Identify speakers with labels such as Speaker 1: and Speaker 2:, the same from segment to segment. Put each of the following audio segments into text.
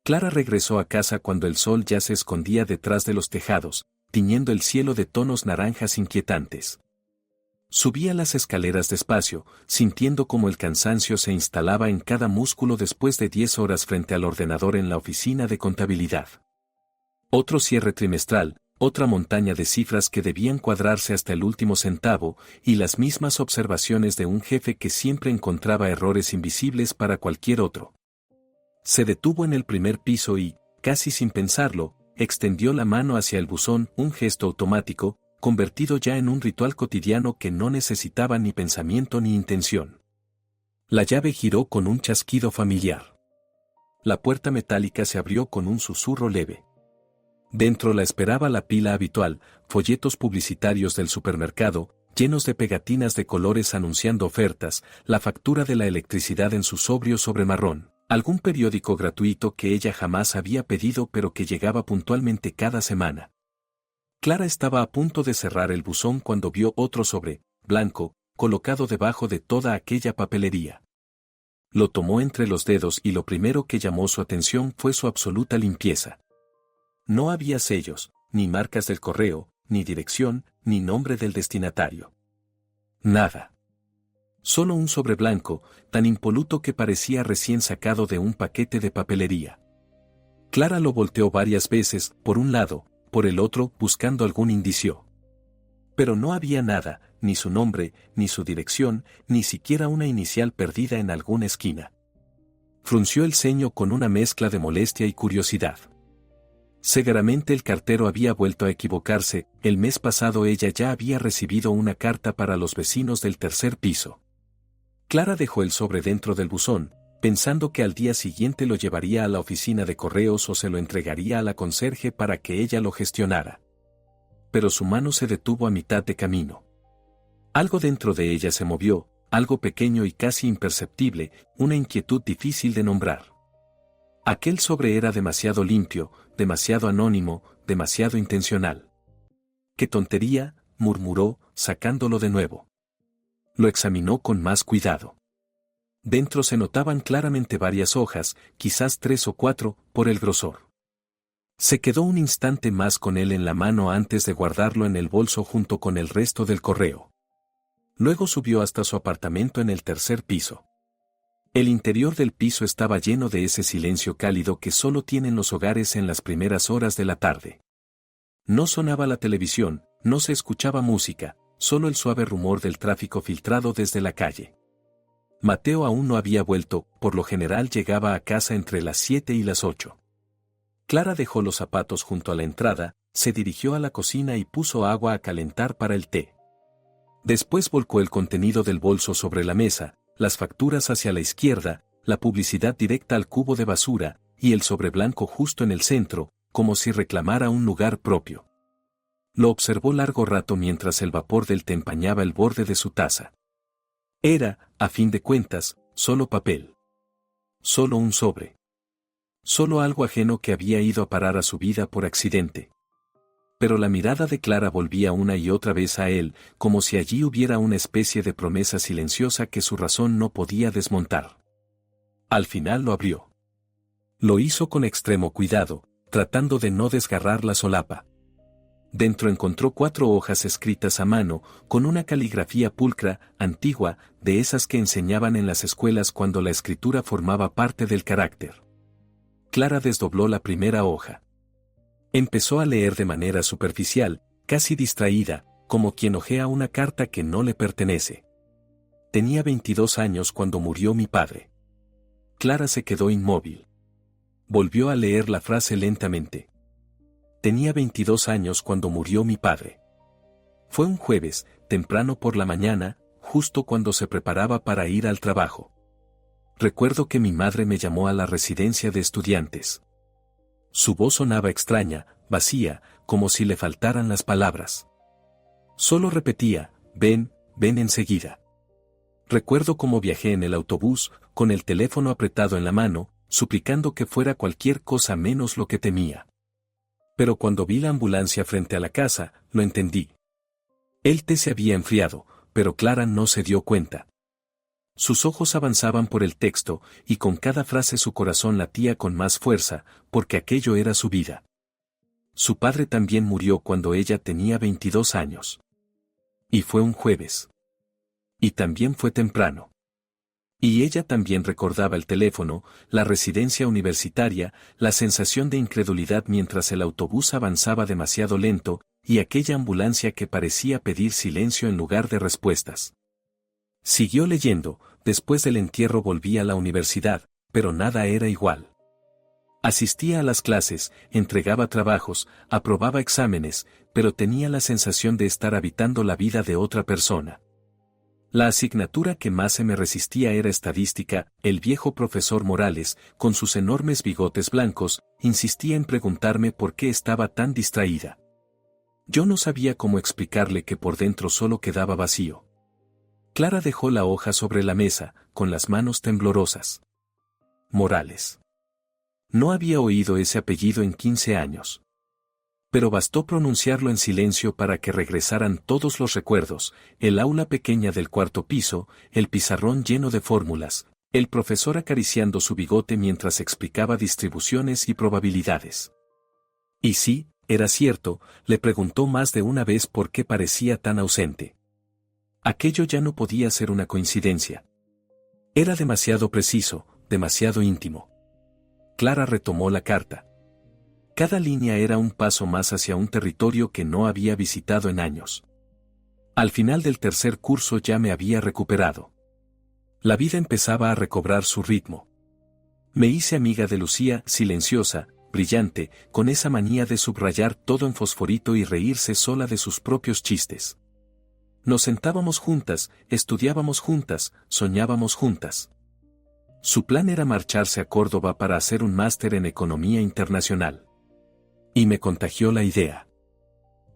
Speaker 1: Clara regresó a casa cuando el sol ya se escondía detrás de los tejados, tiñendo el cielo de tonos naranjas inquietantes. Subía las escaleras despacio, sintiendo cómo el cansancio se instalaba en cada músculo después de 10 horas frente al ordenador en la oficina de contabilidad. Otro cierre trimestral, otra montaña de cifras que debían cuadrarse hasta el último centavo, y las mismas observaciones de un jefe que siempre encontraba errores invisibles para cualquier otro. Se detuvo en el primer piso y, casi sin pensarlo, extendió la mano hacia el buzón, un gesto automático, convertido ya en un ritual cotidiano que no necesitaba ni pensamiento ni intención. La llave giró con un chasquido familiar. La puerta metálica se abrió con un susurro leve. Dentro la esperaba la pila habitual, folletos publicitarios del supermercado, llenos de pegatinas de colores anunciando ofertas, la factura de la electricidad en su sobrio sobre marrón, algún periódico gratuito que ella jamás había pedido pero que llegaba puntualmente cada semana. Clara estaba a punto de cerrar el buzón cuando vio otro sobre, blanco, colocado debajo de toda aquella papelería. Lo tomó entre los dedos y lo primero que llamó su atención fue su absoluta limpieza. No había sellos, ni marcas del correo, ni dirección, ni nombre del destinatario. Nada. Solo un sobre blanco, tan impoluto que parecía recién sacado de un paquete de papelería. Clara lo volteó varias veces, por un lado, por el otro, buscando algún indicio. Pero no había nada, ni su nombre, ni su dirección, ni siquiera una inicial perdida en alguna esquina. Frunció el ceño con una mezcla de molestia y curiosidad. Seguramente el cartero había vuelto a equivocarse, el mes pasado ella ya había recibido una carta para los vecinos del tercer piso. Clara dejó el sobre dentro del buzón, pensando que al día siguiente lo llevaría a la oficina de correos o se lo entregaría a la conserje para que ella lo gestionara. Pero su mano se detuvo a mitad de camino. Algo dentro de ella se movió, algo pequeño y casi imperceptible, una inquietud difícil de nombrar. Aquel sobre era demasiado limpio, demasiado anónimo, demasiado intencional. ¡Qué tontería!, murmuró, sacándolo de nuevo. Lo examinó con más cuidado. Dentro se notaban claramente varias hojas, quizás 3 o 4, por el grosor. Se quedó un instante más con él en la mano antes de guardarlo en el bolso junto con el resto del correo. Luego subió hasta su apartamento en el tercer piso. El interior del piso estaba lleno de ese silencio cálido que solo tienen los hogares en las primeras horas de la tarde. No sonaba la televisión, no se escuchaba música, solo el suave rumor del tráfico filtrado desde la calle. Mateo aún no había vuelto, por lo general llegaba a casa entre las 7 y las 8. Clara dejó los zapatos junto a la entrada, se dirigió a la cocina y puso agua a calentar para el té. Después volcó el contenido del bolso sobre la mesa, las facturas hacia la izquierda, la publicidad directa al cubo de basura, y el sobre blanco justo en el centro, como si reclamara un lugar propio. Lo observó largo rato mientras el vapor del té empañaba el borde de su taza. Era, a fin de cuentas, solo papel. Solo un sobre. Solo algo ajeno que había ido a parar a su vida por accidente. Pero la mirada de Clara volvía una y otra vez a él, como si allí hubiera una especie de promesa silenciosa que su razón no podía desmontar. Al final lo abrió. Lo hizo con extremo cuidado, tratando de no desgarrar la solapa. Dentro encontró 4 hojas escritas a mano, con una caligrafía pulcra, antigua, de esas que enseñaban en las escuelas cuando la escritura formaba parte del carácter. Clara desdobló la primera hoja. Empezó a leer de manera superficial, casi distraída, como quien hojea una carta que no le pertenece. Tenía 22 años cuando murió mi padre. Clara se quedó inmóvil. Volvió a leer la frase lentamente. Tenía 22 años cuando murió mi padre. Fue un jueves, temprano por la mañana, justo cuando se preparaba para ir al trabajo. Recuerdo que mi madre me llamó a la residencia de estudiantes. Su voz sonaba extraña, vacía, como si le faltaran las palabras. Solo repetía, ven enseguida. Recuerdo cómo viajé en el autobús, con el teléfono apretado en la mano, suplicando que fuera cualquier cosa menos lo que temía. Pero cuando vi la ambulancia frente a la casa, lo entendí. El té se había enfriado, pero Clara no se dio cuenta. Sus ojos avanzaban por el texto, y con cada frase su corazón latía con más fuerza, porque aquello era su vida. Su padre también murió cuando ella tenía 22 años. Y fue un jueves. Y también fue temprano. Y ella también recordaba el teléfono, la residencia universitaria, la sensación de incredulidad mientras el autobús avanzaba demasiado lento, y aquella ambulancia que parecía pedir silencio en lugar de respuestas. Siguió leyendo, después del entierro volví a la universidad, pero nada era igual. Asistía a las clases, entregaba trabajos, aprobaba exámenes, pero tenía la sensación de estar habitando la vida de otra persona. La asignatura que más se me resistía era estadística. El viejo profesor Morales, con sus enormes bigotes blancos, insistía en preguntarme por qué estaba tan distraída. Yo no sabía cómo explicarle que por dentro solo quedaba vacío. Clara dejó la hoja sobre la mesa, con las manos temblorosas. Morales. No había oído ese apellido en 15 años. Pero bastó pronunciarlo en silencio para que regresaran todos los recuerdos, el aula pequeña del cuarto piso, el pizarrón lleno de fórmulas, el profesor acariciando su bigote mientras explicaba distribuciones y probabilidades. Y sí, era cierto, le preguntó más de una vez por qué parecía tan ausente. Aquello ya no podía ser una coincidencia. Era demasiado preciso, demasiado íntimo. Clara retomó la carta. Cada línea era un paso más hacia un territorio que no había visitado en años. Al final del tercer curso ya me había recuperado. La vida empezaba a recobrar su ritmo. Me hice amiga de Lucía, silenciosa, brillante, con esa manía de subrayar todo en fosforito y reírse sola de sus propios chistes. Nos sentábamos juntas, estudiábamos juntas, soñábamos juntas. Su plan era marcharse a Córdoba para hacer un máster en Economía Internacional. Y me contagió la idea.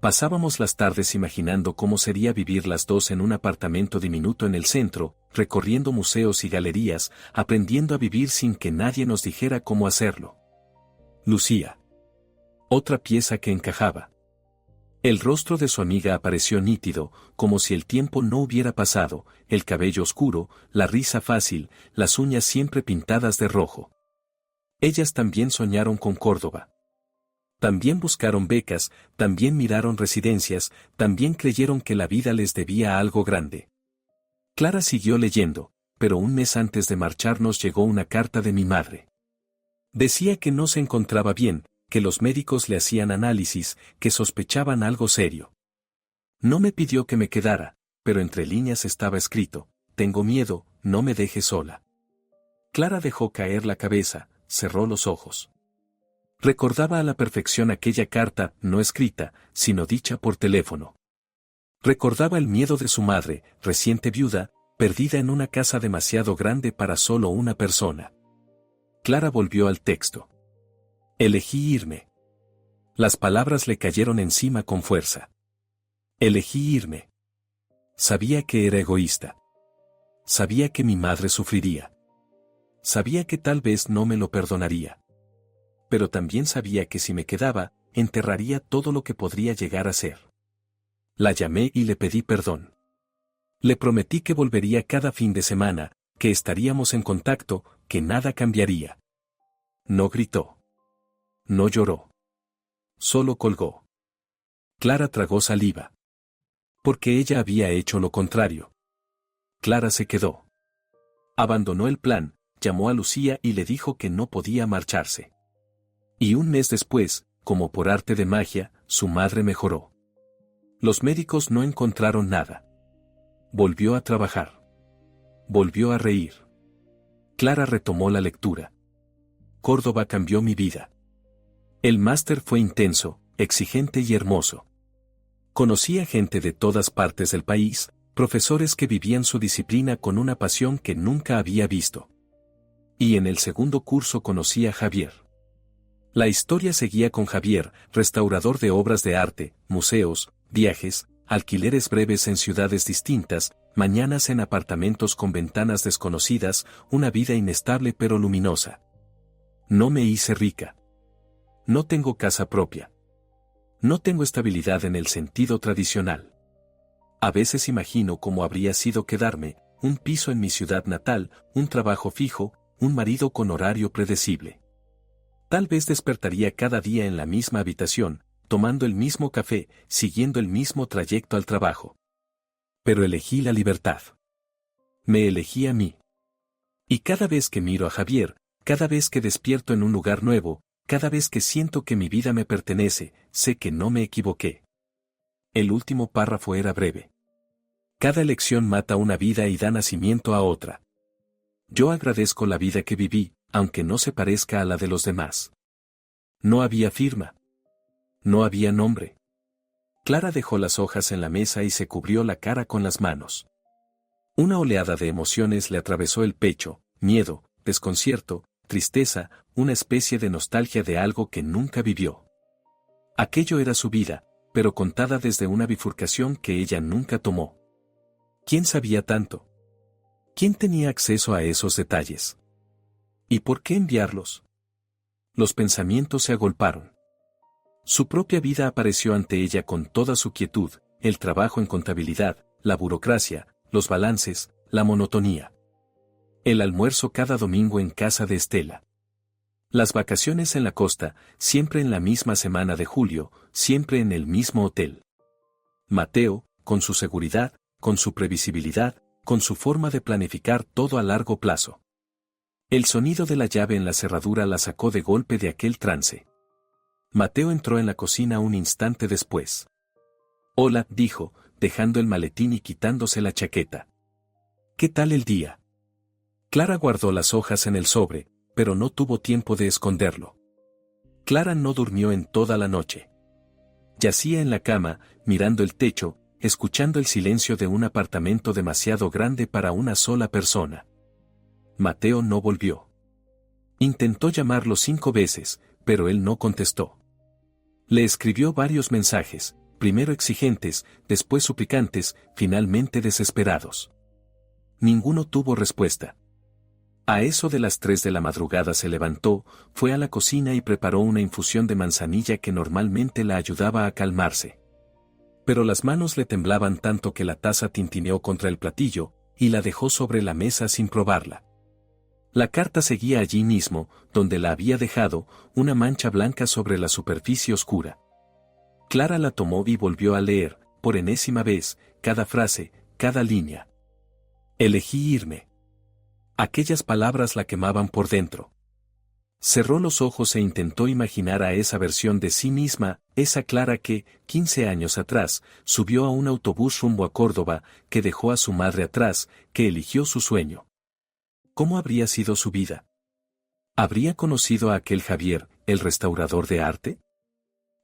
Speaker 1: Pasábamos las tardes imaginando cómo sería vivir las dos en un apartamento diminuto en el centro, recorriendo museos y galerías, aprendiendo a vivir sin que nadie nos dijera cómo hacerlo. Lucía. Otra pieza que encajaba. El rostro de su amiga apareció nítido, como si el tiempo no hubiera pasado, el cabello oscuro, la risa fácil, las uñas siempre pintadas de rojo. Ellas también soñaron con Córdoba. También buscaron becas, también miraron residencias, también creyeron que la vida les debía algo grande. Clara siguió leyendo, pero un mes antes de marcharnos llegó una carta de mi madre. Decía que no se encontraba bien, que los médicos le hacían análisis, que sospechaban algo serio. No me pidió que me quedara, pero entre líneas estaba escrito: tengo miedo, no me dejes sola. Clara dejó caer la cabeza, cerró los ojos. Recordaba a la perfección aquella carta, no escrita, sino dicha por teléfono. Recordaba el miedo de su madre, reciente viuda, perdida en una casa demasiado grande para solo una persona. Clara volvió al texto. Elegí irme. Las palabras le cayeron encima con fuerza. Elegí irme. Sabía que era egoísta. Sabía que mi madre sufriría. Sabía que tal vez no me lo perdonaría. Pero también sabía que si me quedaba, enterraría todo lo que podría llegar a ser. La llamé y le pedí perdón. Le prometí que volvería cada fin de semana, que estaríamos en contacto, que nada cambiaría. No gritó. No lloró. Solo colgó. Clara tragó saliva. Porque ella había hecho lo contrario. Clara se quedó. Abandonó el plan, llamó a Lucía y le dijo que no podía marcharse. Y un mes después, como por arte de magia, su madre mejoró. Los médicos no encontraron nada. Volvió a trabajar. Volvió a reír. Clara retomó la lectura. Córdoba cambió mi vida. El máster fue intenso, exigente y hermoso. Conocí a gente de todas partes del país, profesores que vivían su disciplina con una pasión que nunca había visto. Y en el segundo curso conocí a Javier. La historia seguía con Javier, restaurador de obras de arte, museos, viajes, alquileres breves en ciudades distintas, mañanas en apartamentos con ventanas desconocidas, una vida inestable pero luminosa. No me hice rica. No tengo casa propia. No tengo estabilidad en el sentido tradicional. A veces imagino cómo habría sido quedarme, un piso en mi ciudad natal, un trabajo fijo, un marido con horario predecible. Tal vez despertaría cada día en la misma habitación, tomando el mismo café, siguiendo el mismo trayecto al trabajo. Pero elegí la libertad. Me elegí a mí. Y cada vez que miro a Javier, cada vez que despierto en un lugar nuevo, cada vez que siento que mi vida me pertenece, sé que no me equivoqué. El último párrafo era breve. Cada elección mata una vida y da nacimiento a otra. Yo agradezco la vida que viví, aunque no se parezca a la de los demás. No había firma. No había nombre. Clara dejó las hojas en la mesa y se cubrió la cara con las manos. Una oleada de emociones le atravesó el pecho, miedo, desconcierto, tristeza, una especie de nostalgia de algo que nunca vivió. Aquello era su vida, pero contada desde una bifurcación que ella nunca tomó. ¿Quién sabía tanto? ¿Quién tenía acceso a esos detalles? ¿Y por qué enviarlos? Los pensamientos se agolparon. Su propia vida apareció ante ella con toda su quietud, el trabajo en contabilidad, la burocracia, los balances, la monotonía. El almuerzo cada domingo en casa de Estela. Las vacaciones en la costa, siempre en la misma semana de julio, siempre en el mismo hotel. Mateo, con su seguridad, con su previsibilidad, con su forma de planificar todo a largo plazo. El sonido de la llave en la cerradura la sacó de golpe de aquel trance. Mateo entró en la cocina un instante después. «Hola», dijo, dejando el maletín y quitándose la chaqueta. «¿Qué tal el día?» Clara guardó las hojas en el sobre, pero no tuvo tiempo de esconderlo. Clara no durmió en toda la noche. Yacía en la cama, mirando el techo, escuchando el silencio de un apartamento demasiado grande para una sola persona. Mateo no volvió. Intentó llamarlo 5 veces, pero él no contestó. Le escribió varios mensajes, primero exigentes, después suplicantes, finalmente desesperados. Ninguno tuvo respuesta. A eso de las 3 de la madrugada se levantó, fue a la cocina y preparó una infusión de manzanilla que normalmente la ayudaba a calmarse. Pero las manos le temblaban tanto que la taza tintineó contra el platillo, y la dejó sobre la mesa sin probarla. La carta seguía allí mismo, donde la había dejado, una mancha blanca sobre la superficie oscura. Clara la tomó y volvió a leer, por enésima vez, cada frase, cada línea. Elegí irme. Aquellas palabras la quemaban por dentro. Cerró los ojos e intentó imaginar a esa versión de sí misma, esa Clara que, 15 años atrás, subió a un autobús rumbo a Córdoba, que dejó a su madre atrás, que eligió su sueño. ¿Cómo habría sido su vida? ¿Habría conocido a aquel Javier, el restaurador de arte?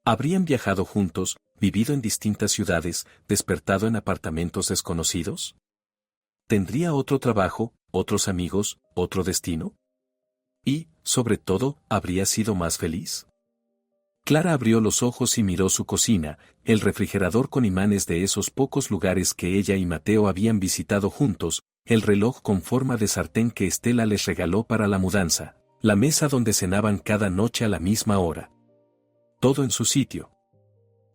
Speaker 1: ¿Habrían viajado juntos, vivido en distintas ciudades, despertado en apartamentos desconocidos? ¿Tendría otro trabajo, otros amigos, otro destino? Y, sobre todo, ¿habría sido más feliz? Clara abrió los ojos y miró su cocina, el refrigerador con imanes de esos pocos lugares que ella y Mateo habían visitado juntos, el reloj con forma de sartén que Estela les regaló para la mudanza, la mesa donde cenaban cada noche a la misma hora. Todo en su sitio.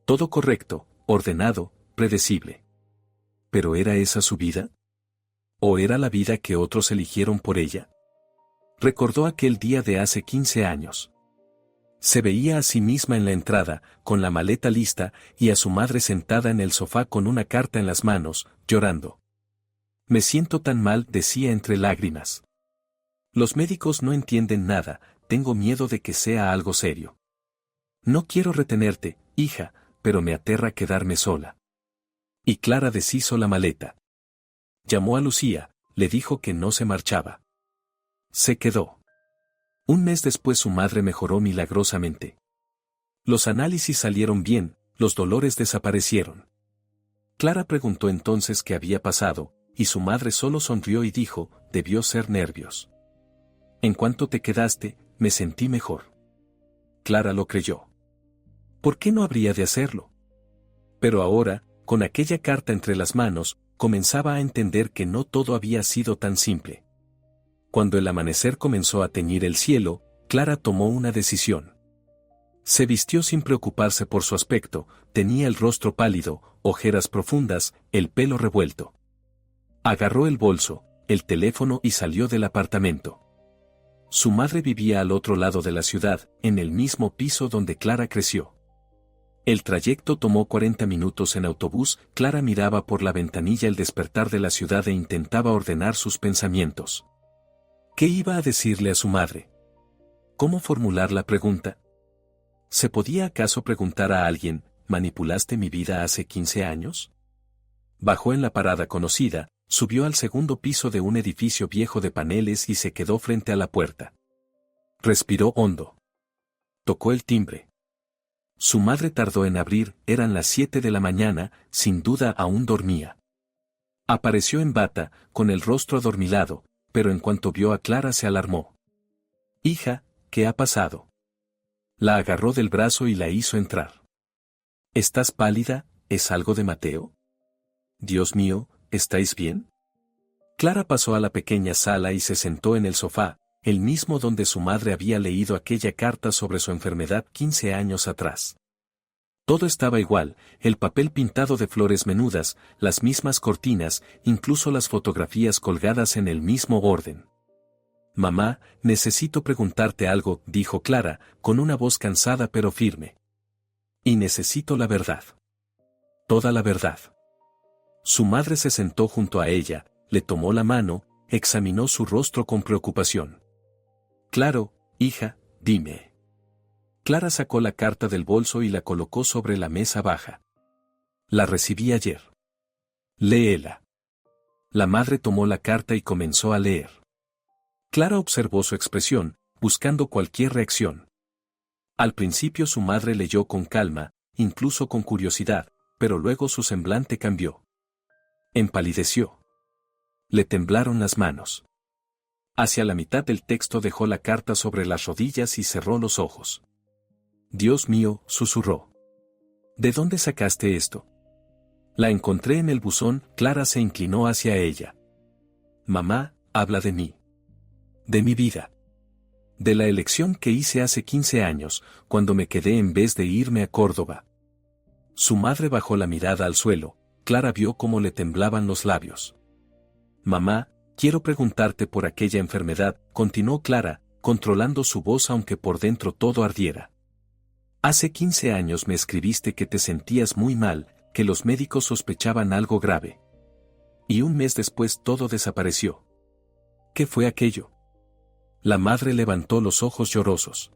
Speaker 1: Todo correcto, ordenado, predecible. ¿Pero era esa su vida? ¿O era la vida que otros eligieron por ella? Recordó aquel día de hace 15 años. Se veía a sí misma en la entrada, con la maleta lista, y a su madre sentada en el sofá con una carta en las manos, llorando. «Me siento tan mal», decía entre lágrimas. «Los médicos no entienden nada, tengo miedo de que sea algo serio. No quiero retenerte, hija, pero me aterra quedarme sola». Y Clara deshizo la maleta. Llamó a Lucía, le dijo que no se marchaba. Se quedó. Un mes después su madre mejoró milagrosamente. Los análisis salieron bien, los dolores desaparecieron. Clara preguntó entonces qué había pasado, y su madre solo sonrió y dijo, debió ser nervios. En cuanto te quedaste, me sentí mejor. Clara lo creyó. ¿Por qué no habría de hacerlo? Pero ahora, con aquella carta entre las manos, comenzaba a entender que no todo había sido tan simple. Cuando el amanecer comenzó a teñir el cielo, Clara tomó una decisión. Se vistió sin preocuparse por su aspecto, tenía el rostro pálido, ojeras profundas, el pelo revuelto. Agarró el bolso, el teléfono y salió del apartamento. Su madre vivía al otro lado de la ciudad, en el mismo piso donde Clara creció. El trayecto tomó 40 minutos en autobús. Clara miraba por la ventanilla el despertar de la ciudad e intentaba ordenar sus pensamientos. ¿Qué iba a decirle a su madre? ¿Cómo formular la pregunta? ¿Se podía acaso preguntar a alguien, ¿manipulaste mi vida hace 15 años? Bajó en la parada conocida, subió al segundo piso de un edificio viejo de paneles y se quedó frente a la puerta. Respiró hondo. Tocó el timbre. Su madre tardó en abrir. Eran las 7 de la mañana, sin duda aún dormía. Apareció en bata, con el rostro adormilado, pero en cuanto vio a Clara se alarmó. «Hija, ¿qué ha pasado?». La agarró del brazo y la hizo entrar. «¿Estás pálida? ¿Es algo de Mateo?». «Dios mío, ¿estáis bien?». Clara pasó a la pequeña sala y se sentó en el sofá, el mismo donde su madre había leído aquella carta sobre su enfermedad 15 años atrás. Todo estaba igual, el papel pintado de flores menudas, las mismas cortinas, incluso las fotografías colgadas en el mismo orden. «Mamá, necesito preguntarte algo», dijo Clara, con una voz cansada pero firme. «Y necesito la verdad. Toda la verdad». Su madre se sentó junto a ella, le tomó la mano, examinó su rostro con preocupación. «Claro, hija, dime». Clara sacó la carta del bolso y la colocó sobre la mesa baja. «La recibí ayer». «Léela». La madre tomó la carta y comenzó a leer. Clara observó su expresión, buscando cualquier reacción. Al principio su madre leyó con calma, incluso con curiosidad, pero luego su semblante cambió. Empalideció. Le temblaron las manos. Hacia la mitad del texto dejó la carta sobre las rodillas y cerró los ojos. «Dios mío», susurró. «¿De dónde sacaste esto?». «La encontré en el buzón». Clara se inclinó hacia ella. «Mamá, habla de mí. De mi vida. De la elección que hice hace 15 años, cuando me quedé en vez de irme a Córdoba». Su madre bajó la mirada al suelo. Clara vio cómo le temblaban los labios. «Mamá, quiero preguntarte por aquella enfermedad», continuó Clara, controlando su voz aunque por dentro todo ardiera. «Hace 15 años me escribiste que te sentías muy mal, que los médicos sospechaban algo grave. Y un mes después todo desapareció. ¿Qué fue aquello?». La madre levantó los ojos llorosos.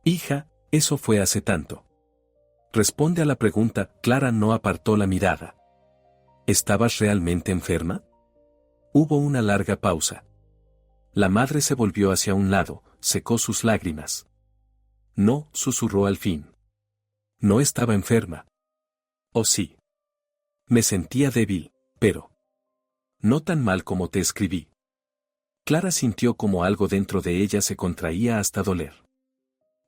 Speaker 1: «Hija, eso fue hace tanto». «Responde a la pregunta». Clara no apartó la mirada. «¿Estabas realmente enferma?». Hubo una larga pausa. La madre se volvió hacia un lado, secó sus lágrimas. «No», susurró al fin. «No estaba enferma». «Oh sí. Me sentía débil, pero no tan mal como te escribí». Clara sintió como algo dentro de ella se contraía hasta doler.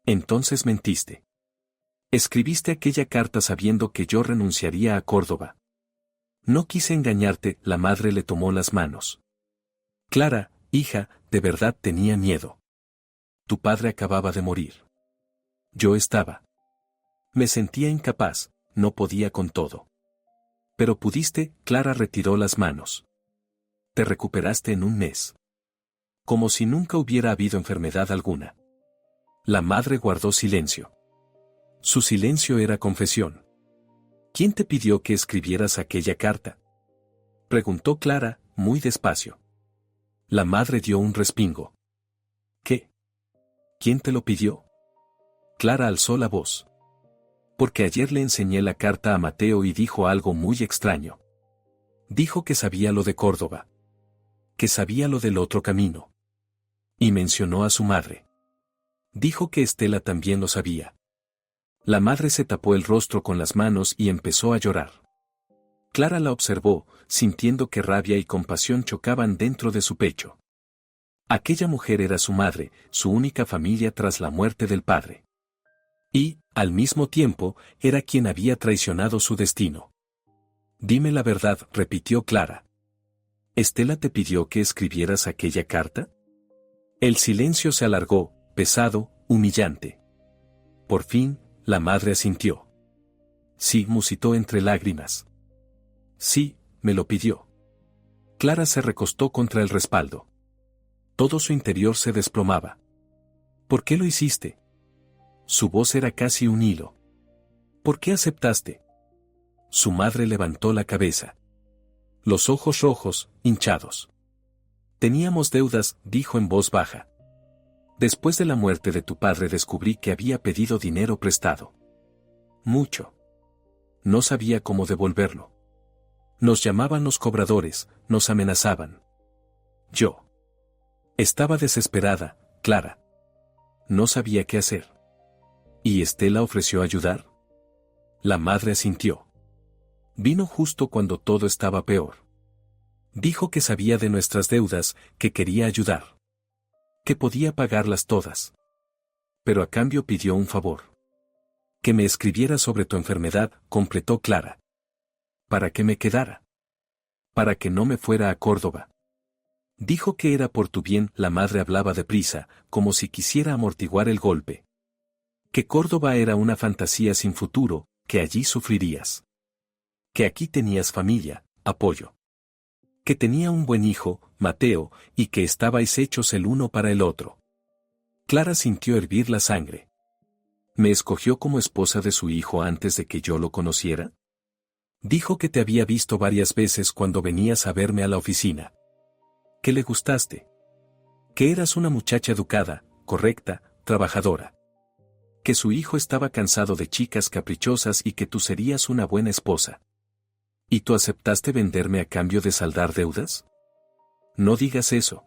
Speaker 1: «Entonces mentiste. Escribiste aquella carta sabiendo que yo renunciaría a Córdoba». «No quise engañarte», la madre le tomó las manos. «Clara, hija, de verdad tenía miedo. Tu padre acababa de morir. Yo estaba. Me sentía incapaz, no podía con todo. Pero pudiste». Clara retiró las manos. «Te recuperaste en un mes. Como si nunca hubiera habido enfermedad alguna». La madre guardó silencio. Su silencio era confesión. «¿Quién te pidió que escribieras aquella carta?», preguntó Clara, muy despacio. La madre dio un respingo. «¿Qué? ¿Quién te lo pidió?». Clara alzó la voz. «Porque ayer le enseñé la carta a Mateo y dijo algo muy extraño. Dijo que sabía lo de Córdoba. Que sabía lo del otro camino. Y mencionó a su madre. Dijo que Estela también lo sabía». La madre se tapó el rostro con las manos y empezó a llorar. Clara la observó, sintiendo que rabia y compasión chocaban dentro de su pecho. Aquella mujer era su madre, su única familia tras la muerte del padre. Y, al mismo tiempo, era quien había traicionado su destino. «Dime la verdad», repitió Clara. «¿Estela te pidió que escribieras aquella carta?». El silencio se alargó, pesado, humillante. Por fin, la madre asintió. «Sí», musitó entre lágrimas. «Sí, me lo pidió. Clara se recostó contra el respaldo. Todo su interior se desplomaba. ¿Por qué lo hiciste? Su voz era casi un hilo. ¿Por qué aceptaste? Su madre levantó la cabeza. Los ojos rojos, hinchados. Teníamos deudas, dijo en voz baja. Después de la muerte de tu padre descubrí que había pedido dinero prestado. Mucho. No sabía cómo devolverlo. Nos llamaban los cobradores, nos amenazaban. Yo. Estaba desesperada, Clara. No sabía qué hacer. ¿Y Estela ofreció ayudar? La madre asintió. Vino justo cuando todo estaba peor. Dijo que sabía de nuestras deudas, que quería ayudar. Que podía pagarlas todas. Pero a cambio pidió un favor. Que me escribiera sobre tu enfermedad, completó Clara. Para que me quedara. Para que no me fuera a Córdoba. Dijo que era por tu bien, la madre hablaba deprisa, como si quisiera amortiguar el golpe. Que Córdoba era una fantasía sin futuro, que allí sufrirías. Que aquí tenías familia, apoyo. Que tenía un buen hijo, Mateo, y que estabais hechos el uno para el otro. Clara sintió hervir la sangre. ¿Me escogió como esposa de su hijo antes de que yo lo conociera? Dijo que te había visto varias veces cuando venías a verme a la oficina. Que le gustaste. Que eras una muchacha educada, correcta, trabajadora. Que su hijo estaba cansado de chicas caprichosas y que tú serías una buena esposa. ¿Y tú aceptaste venderme a cambio de saldar deudas? No digas eso.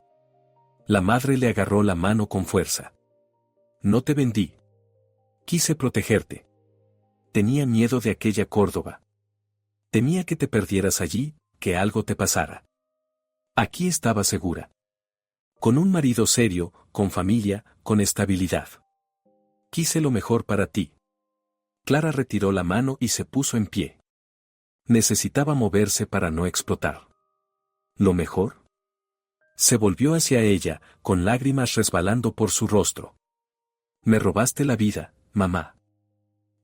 Speaker 1: La madre le agarró la mano con fuerza. No te vendí. Quise protegerte. Tenía miedo de aquella Córdoba. Temía que te perdieras allí, que algo te pasara. Aquí estaba segura. Con un marido serio, con familia, con estabilidad. Quise lo mejor para ti. Clara retiró la mano y se puso en pie. Necesitaba moverse para no explotar. ¿Lo mejor? Se volvió hacia ella, con lágrimas resbalando por su rostro. Me robaste la vida, mamá.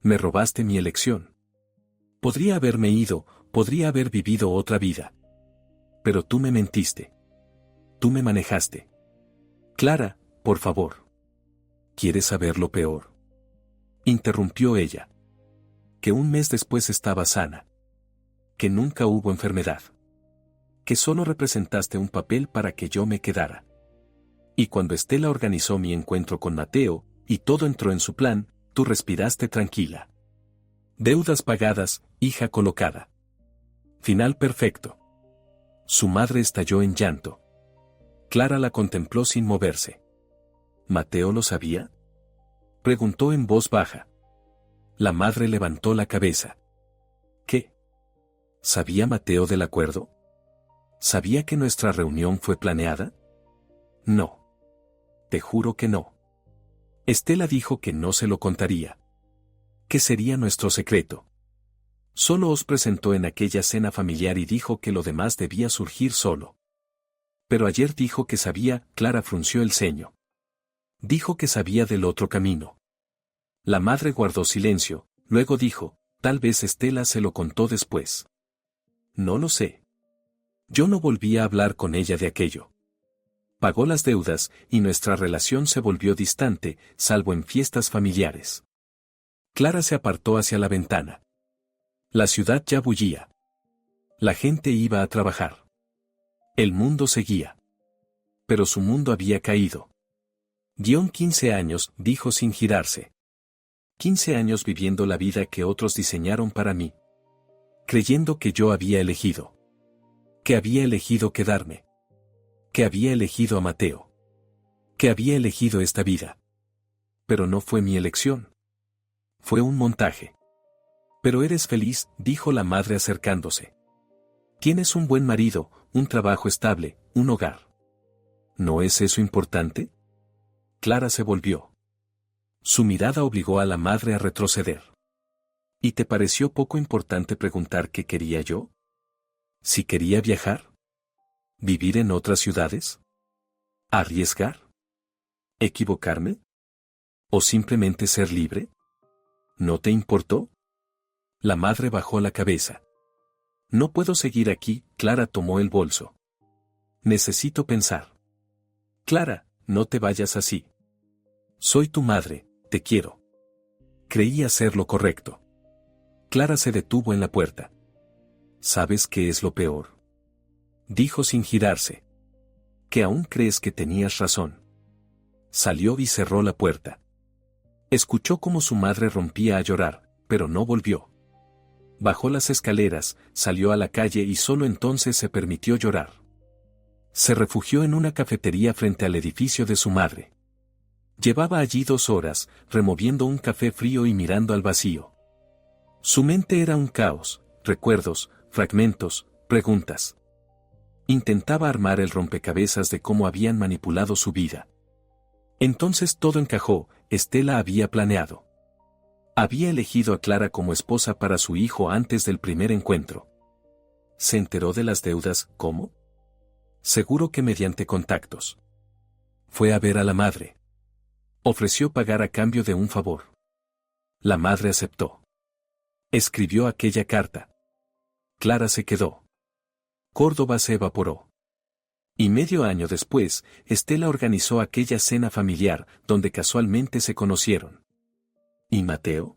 Speaker 1: Me robaste mi elección. Podría haberme ido, podría haber vivido otra vida. Pero tú me mentiste. Tú me manejaste. Clara, por favor. ¿Quieres saber lo peor? Interrumpió ella. Que un mes después estaba sana. Que nunca hubo enfermedad. Que solo representaste un papel para que yo me quedara. Y cuando Estela organizó mi encuentro con Mateo, y todo entró en su plan, tú respiraste tranquila. Deudas pagadas, hija colocada. Final perfecto. Su madre estalló en llanto. Clara la contempló sin moverse. ¿Mateo lo sabía? Preguntó en voz baja. La madre levantó la cabeza. ¿Qué? ¿Sabía Mateo del acuerdo? ¿Sabía que nuestra reunión fue planeada? No. Te juro que no. Estela dijo que no se lo contaría. Que sería nuestro secreto. Solo os presentó en aquella cena familiar y dijo que lo demás debía surgir solo. Pero ayer dijo que sabía, Clara frunció el ceño. Dijo que sabía del otro camino. La madre guardó silencio, luego dijo, tal vez Estela se lo contó después. No lo sé. Yo no volví a hablar con ella de aquello. Pagó las deudas, y nuestra relación se volvió distante, salvo en fiestas familiares. Clara se apartó hacia la ventana. La ciudad ya bullía. La gente iba a trabajar. El mundo seguía. Pero su mundo había caído. 15 años, dijo sin girarse. 15 años viviendo la vida que otros diseñaron para mí. Creyendo que yo había elegido. Que había elegido quedarme. Que había elegido a Mateo. Que había elegido esta vida. Pero no fue mi elección. Fue un montaje. Pero eres feliz, dijo la madre acercándose. Tienes un buen marido, un trabajo estable, un hogar. ¿No es eso importante? Clara se volvió. Su mirada obligó a la madre a retroceder. ¿Y te pareció poco importante preguntar qué quería yo? ¿Si quería viajar? ¿Vivir en otras ciudades? ¿Arriesgar? ¿Equivocarme? ¿O simplemente ser libre? ¿No te importó? La madre bajó la cabeza. No puedo seguir aquí, Clara tomó el bolso. Necesito pensar. Clara, no te vayas así. Soy tu madre, te quiero. Creí hacer lo correcto. Clara se detuvo en la puerta. ¿Sabes qué es lo peor? Dijo sin girarse. Que aún crees que tenías razón. Salió y cerró la puerta. Escuchó cómo su madre rompía a llorar, pero no volvió. Bajó las escaleras, salió a la calle y solo entonces se permitió llorar. Se refugió en una cafetería frente al edificio de su madre. Llevaba allí 2 horas, removiendo un café frío y mirando al vacío. Su mente era un caos, recuerdos, fragmentos, preguntas. Intentaba armar el rompecabezas de cómo habían manipulado su vida. Entonces todo encajó, Estela había planeado. Había elegido a Clara como esposa para su hijo antes del primer encuentro. ¿Se enteró de las deudas, cómo? Seguro que mediante contactos. Fue a ver a la madre. Ofreció pagar a cambio de un favor. La madre aceptó. Escribió aquella carta. Clara se quedó. Córdoba se evaporó. Y medio año después, Estela organizó aquella cena familiar, donde casualmente se conocieron. ¿Y Mateo?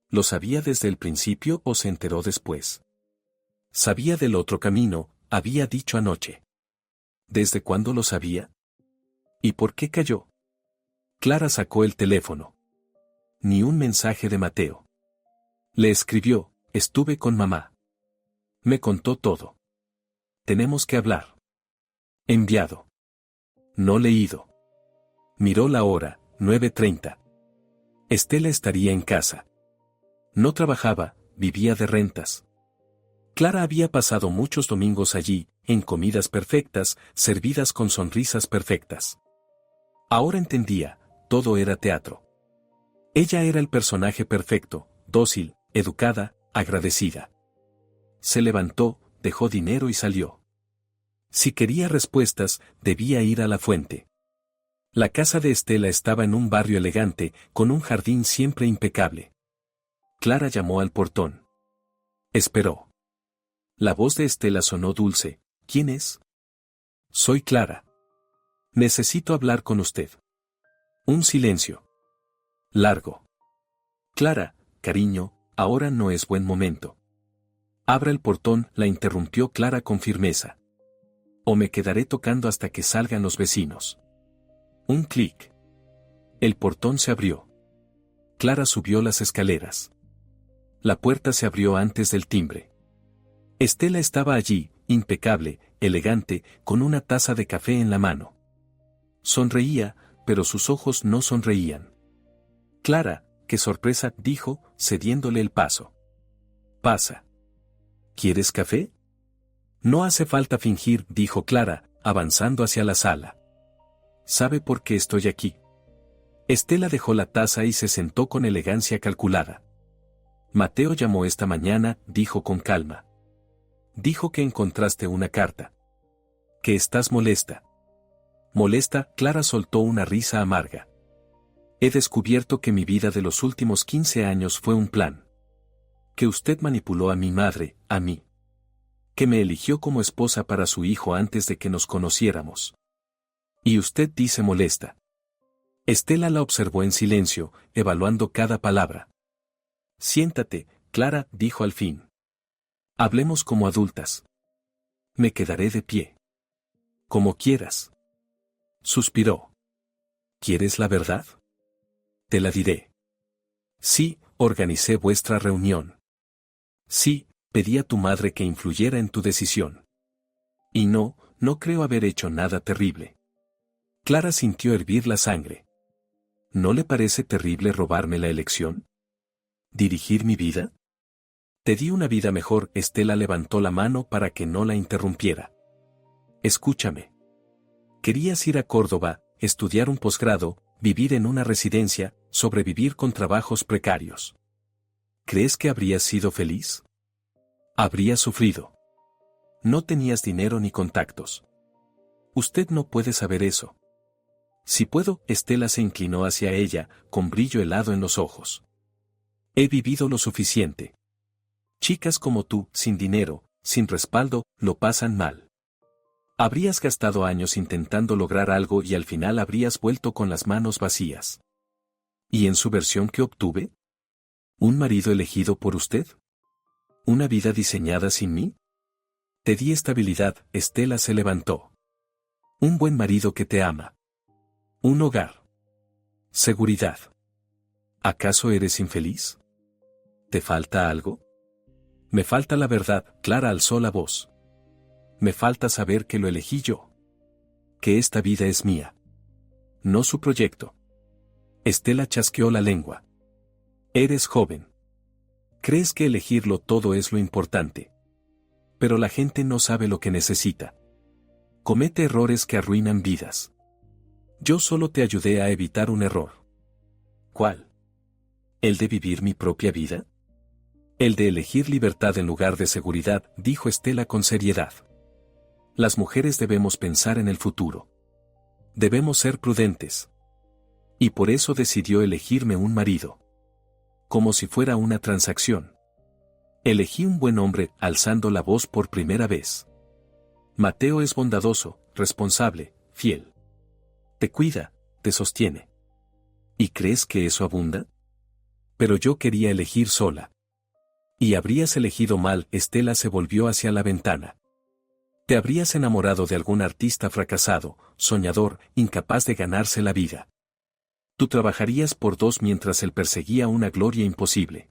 Speaker 1: ¿Lo sabía desde el principio o se enteró después? Sabía del otro camino, había dicho anoche. ¿Desde cuándo lo sabía? ¿Y por qué cayó? Clara sacó el teléfono. Ni un mensaje de Mateo. Le escribió, estuve con mamá. Me contó todo. Tenemos que hablar. Enviado. No leído. Miró la hora, 9:30. Estela estaría en casa. No trabajaba, vivía de rentas. Clara había pasado muchos domingos allí, en comidas perfectas, servidas con sonrisas perfectas. Ahora entendía, todo era teatro. Ella era el personaje perfecto, dócil, educada, agradecida. Se levantó, dejó dinero y salió. Si quería respuestas, debía ir a la fuente. La casa de Estela estaba en un barrio elegante, con un jardín siempre impecable. Clara llamó al portón. Esperó. La voz de Estela sonó dulce. ¿Quién es? Soy Clara. Necesito hablar con usted. Un silencio. Largo. Clara, cariño, ahora no es buen momento. Abra el portón, la interrumpió Clara con firmeza. O me quedaré tocando hasta que salgan los vecinos. Un clic. El portón se abrió. Clara subió las escaleras. La puerta se abrió antes del timbre. Estela estaba allí, impecable, elegante, con una taza de café en la mano. Sonreía, pero sus ojos no sonreían. Clara, qué sorpresa, dijo, cediéndole el paso. Pasa. ¿Quieres café? No hace falta fingir, dijo Clara, avanzando hacia la sala. ¿Sabe por qué estoy aquí? Estela dejó la taza y se sentó con elegancia calculada. Mateo llamó esta mañana, dijo con calma. Dijo que encontraste una carta. Que estás molesta. Molesta, Clara soltó una risa amarga. He descubierto que mi vida de los últimos 15 años fue un plan. Que usted manipuló a mi madre, a mí. Que me eligió como esposa para su hijo antes de que nos conociéramos. Y usted dice molesta. Estela la observó en silencio, evaluando cada palabra. Siéntate, Clara, dijo al fin. Hablemos como adultas. Me quedaré de pie. Como quieras. Suspiró. ¿Quieres la verdad? Te la diré. Sí, organicé vuestra reunión. Sí, pedí a tu madre que influyera en tu decisión. Y no creo haber hecho nada terrible. Clara sintió hervir la sangre. ¿No le parece terrible robarme la elección? ¿Dirigir mi vida? Te di una vida mejor. Estela levantó la mano para que no la interrumpiera. Escúchame. Querías ir a Córdoba, estudiar un posgrado, vivir en una residencia, sobrevivir con trabajos precarios. ¿Crees que habrías sido feliz? Habrías sufrido. No tenías dinero ni contactos. Usted no puede saber eso. Si puedo, Estela se inclinó hacia ella, con brillo helado en los ojos. He vivido lo suficiente. Chicas como tú, sin dinero, sin respaldo, lo pasan mal. Habrías gastado años intentando lograr algo y al final habrías vuelto con las manos vacías. ¿Y en su versión qué obtuve? ¿Un marido elegido por usted? ¿Una vida diseñada sin mí? Te di estabilidad, Estela se levantó. Un buen marido que te ama. Un hogar. Seguridad. ¿Acaso eres infeliz? ¿Te falta algo? Me falta la verdad, Clara alzó la voz. Me falta saber que lo elegí yo. Que esta vida es mía. No su proyecto. Estela chasqueó la lengua. Eres joven. Crees que elegirlo todo es lo importante. Pero la gente no sabe lo que necesita. Comete errores que arruinan vidas. Yo solo te ayudé a evitar un error. ¿Cuál? ¿El de vivir mi propia vida? El de elegir libertad en lugar de seguridad, dijo Estela con seriedad. Las mujeres debemos pensar en el futuro. Debemos ser prudentes. Y por eso decidió elegirme un marido. Como si fuera una transacción. Elegí un buen hombre, alzando la voz por primera vez. Mateo es bondadoso, responsable, fiel. Te cuida, te sostiene. ¿Y crees que eso abunda? Pero yo quería elegir sola. Y habrías elegido mal, Estela se volvió hacia la ventana. Te habrías enamorado de algún artista fracasado, soñador, incapaz de ganarse la vida. Tú trabajarías por dos mientras él perseguía una gloria imposible.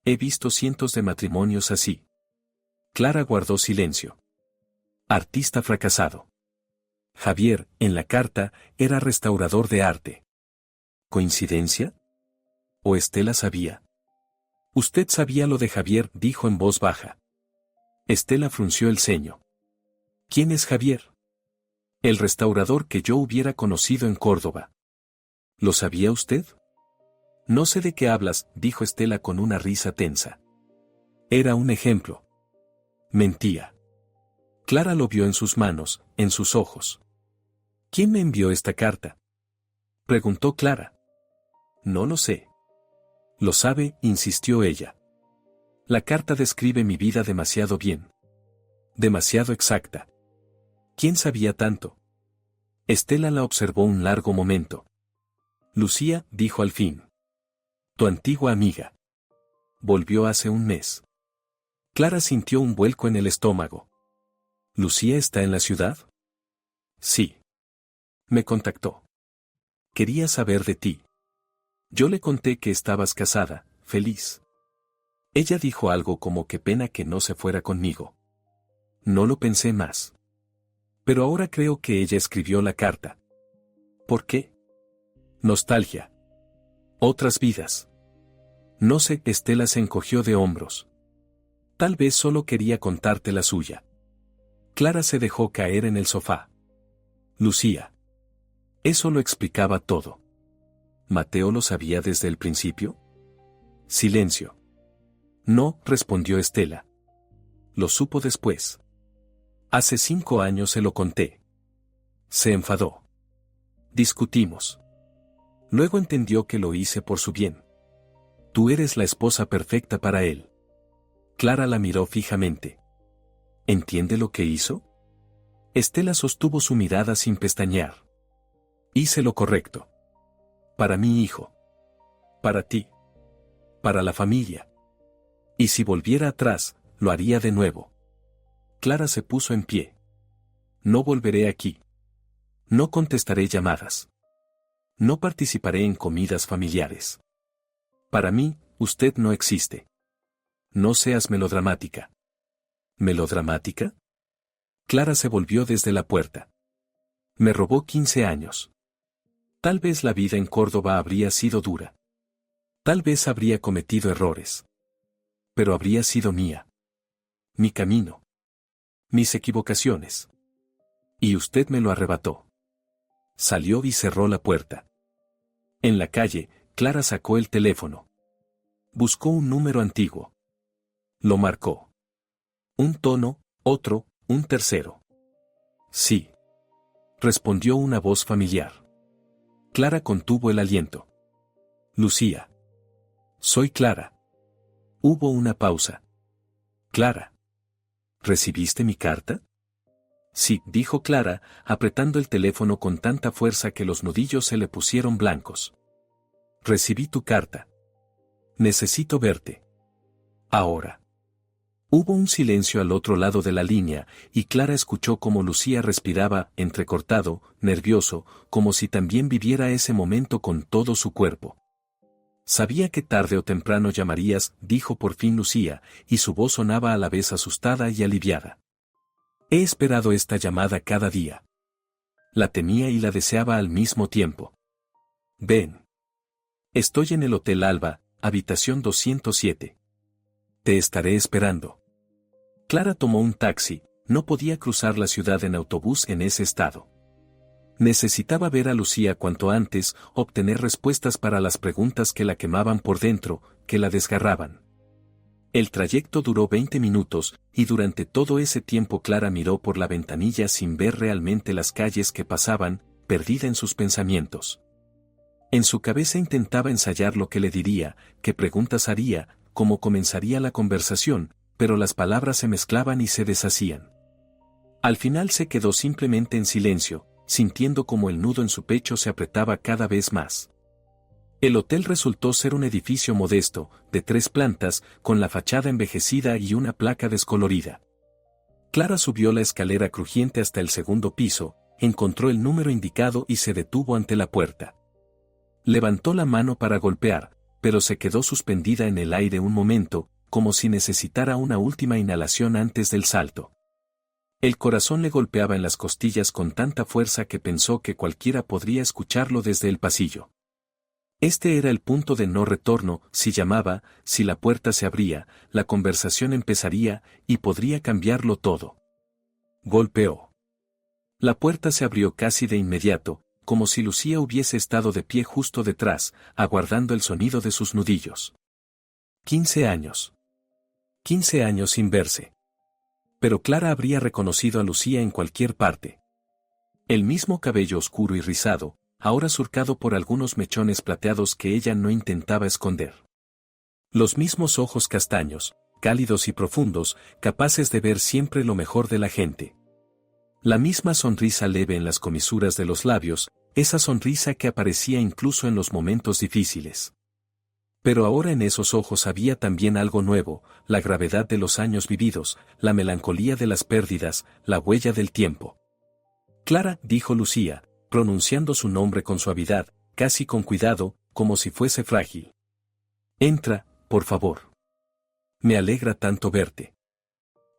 Speaker 1: He visto cientos de matrimonios así. Clara guardó silencio. Artista fracasado. Javier, en la carta, era restaurador de arte. ¿Coincidencia? ¿O Estela sabía? Usted sabía lo de Javier, dijo en voz baja. Estela frunció el ceño. ¿Quién es Javier? El restaurador que yo hubiera conocido en Córdoba. ¿Lo sabía usted? No sé de qué hablas, dijo Estela con una risa tensa. Era un ejemplo. Mentía. Clara lo vio en sus manos, en sus ojos. ¿Quién me envió esta carta? Preguntó Clara. No lo sé. Lo sabe, insistió ella. La carta describe mi vida demasiado bien. Demasiado exacta. ¿Quién sabía tanto? Estela la observó un largo momento. Lucía, dijo al fin. Tu antigua amiga. Volvió hace un mes. Clara sintió un vuelco en el estómago. ¿Lucía está en la ciudad? Sí. Me contactó. Quería saber de ti. Yo le conté que estabas casada, feliz. Ella dijo algo como que pena que no se fuera conmigo. No lo pensé más. Pero ahora creo que ella escribió la carta. ¿Por qué? Nostalgia. Otras vidas. No sé, Estela se encogió de hombros. Tal vez solo quería contarte la suya. Clara se dejó caer en el sofá. Lucía. Eso lo explicaba todo. ¿Mateo lo sabía desde el principio? Silencio. No, respondió Estela. Lo supo después. Hace 5 años se lo conté. Se enfadó. Discutimos. Luego entendió que lo hice por su bien. Tú eres la esposa perfecta para él. Clara la miró fijamente. ¿Entiende lo que hizo? Estela sostuvo su mirada sin pestañear. Hice lo correcto. Para mi hijo. Para ti. Para la familia. Y si volviera atrás, lo haría de nuevo. Clara se puso en pie. No volveré aquí. No contestaré llamadas. No participaré en comidas familiares. Para mí, usted no existe. No seas melodramática. ¿Melodramática? Clara se volvió desde la puerta. Me robó 15 años. Tal vez la vida en Córdoba habría sido dura. Tal vez habría cometido errores. Pero habría sido mía. Mi camino. Mis equivocaciones. Y usted me lo arrebató. Salió y cerró la puerta. En la calle, Clara sacó el teléfono. Buscó un número antiguo. Lo marcó. Un tono, otro, un tercero. Sí. Respondió una voz familiar. Clara contuvo el aliento. Lucía. Soy Clara. Hubo una pausa. Clara. ¿Recibiste mi carta? Sí, dijo Clara, apretando el teléfono con tanta fuerza que los nudillos se le pusieron blancos. Recibí tu carta. Necesito verte. Ahora. Hubo un silencio al otro lado de la línea, y Clara escuchó cómo Lucía respiraba, entrecortado, nervioso, como si también viviera ese momento con todo su cuerpo. Sabía que tarde o temprano llamarías, dijo por fin Lucía, y su voz sonaba a la vez asustada y aliviada. He esperado esta llamada cada día. La temía y la deseaba al mismo tiempo. Ven. Estoy en el Hotel Alba, habitación 207. Te estaré esperando. Clara tomó un taxi, no podía cruzar la ciudad en autobús en ese estado. Necesitaba ver a Lucía cuanto antes, obtener respuestas para las preguntas que la quemaban por dentro, que la desgarraban. El trayecto duró 20 minutos, y durante todo ese tiempo Clara miró por la ventanilla sin ver realmente las calles que pasaban, perdida en sus pensamientos. En su cabeza intentaba ensayar lo que le diría, qué preguntas haría, cómo comenzaría la conversación, pero las palabras se mezclaban y se deshacían. Al final se quedó simplemente en silencio, sintiendo como el nudo en su pecho se apretaba cada vez más. El hotel resultó ser un edificio modesto, de 3 plantas, con la fachada envejecida y una placa descolorida. Clara subió la escalera crujiente hasta el segundo piso, encontró el número indicado y se detuvo ante la puerta. Levantó la mano para golpear, pero se quedó suspendida en el aire un momento, como si necesitara una última inhalación antes del salto. El corazón le golpeaba en las costillas con tanta fuerza que pensó que cualquiera podría escucharlo desde el pasillo. Este era el punto de no retorno, si llamaba, si la puerta se abría, la conversación empezaría, y podría cambiarlo todo. Golpeó. La puerta se abrió casi de inmediato, como si Lucía hubiese estado de pie justo detrás, aguardando el sonido de sus nudillos. 15 años. 15 años sin verse. Pero Clara habría reconocido a Lucía en cualquier parte. El mismo cabello oscuro y rizado, ahora surcado por algunos mechones plateados que ella no intentaba esconder. Los mismos ojos castaños, cálidos y profundos, capaces de ver siempre lo mejor de la gente. La misma sonrisa leve en las comisuras de los labios, esa sonrisa que aparecía incluso en los momentos difíciles. Pero ahora en esos ojos había también algo nuevo, la gravedad de los años vividos, la melancolía de las pérdidas, la huella del tiempo. Clara, dijo Lucía, pronunciando su nombre con suavidad, casi con cuidado, como si fuese frágil. Entra, por favor. Me alegra tanto verte.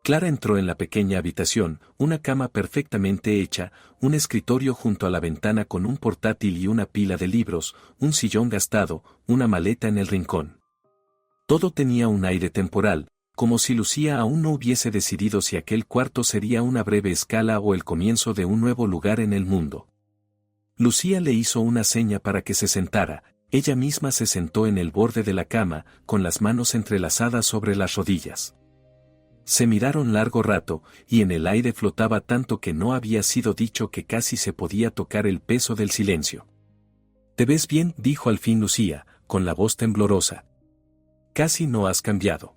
Speaker 1: Clara entró en la pequeña habitación, una cama perfectamente hecha, un escritorio junto a la ventana con un portátil y una pila de libros, un sillón gastado, una maleta en el rincón. Todo tenía un aire temporal, como si Lucía aún no hubiese decidido si aquel cuarto sería una breve escala o el comienzo de un nuevo lugar en el mundo. Lucía le hizo una seña para que se sentara, ella misma se sentó en el borde de la cama, con las manos entrelazadas sobre las rodillas. Se miraron largo rato, y en el aire flotaba tanto que no había sido dicho que casi se podía tocar el peso del silencio. «¿Te ves bien?», dijo al fin Lucía, con la voz temblorosa. «Casi no has cambiado.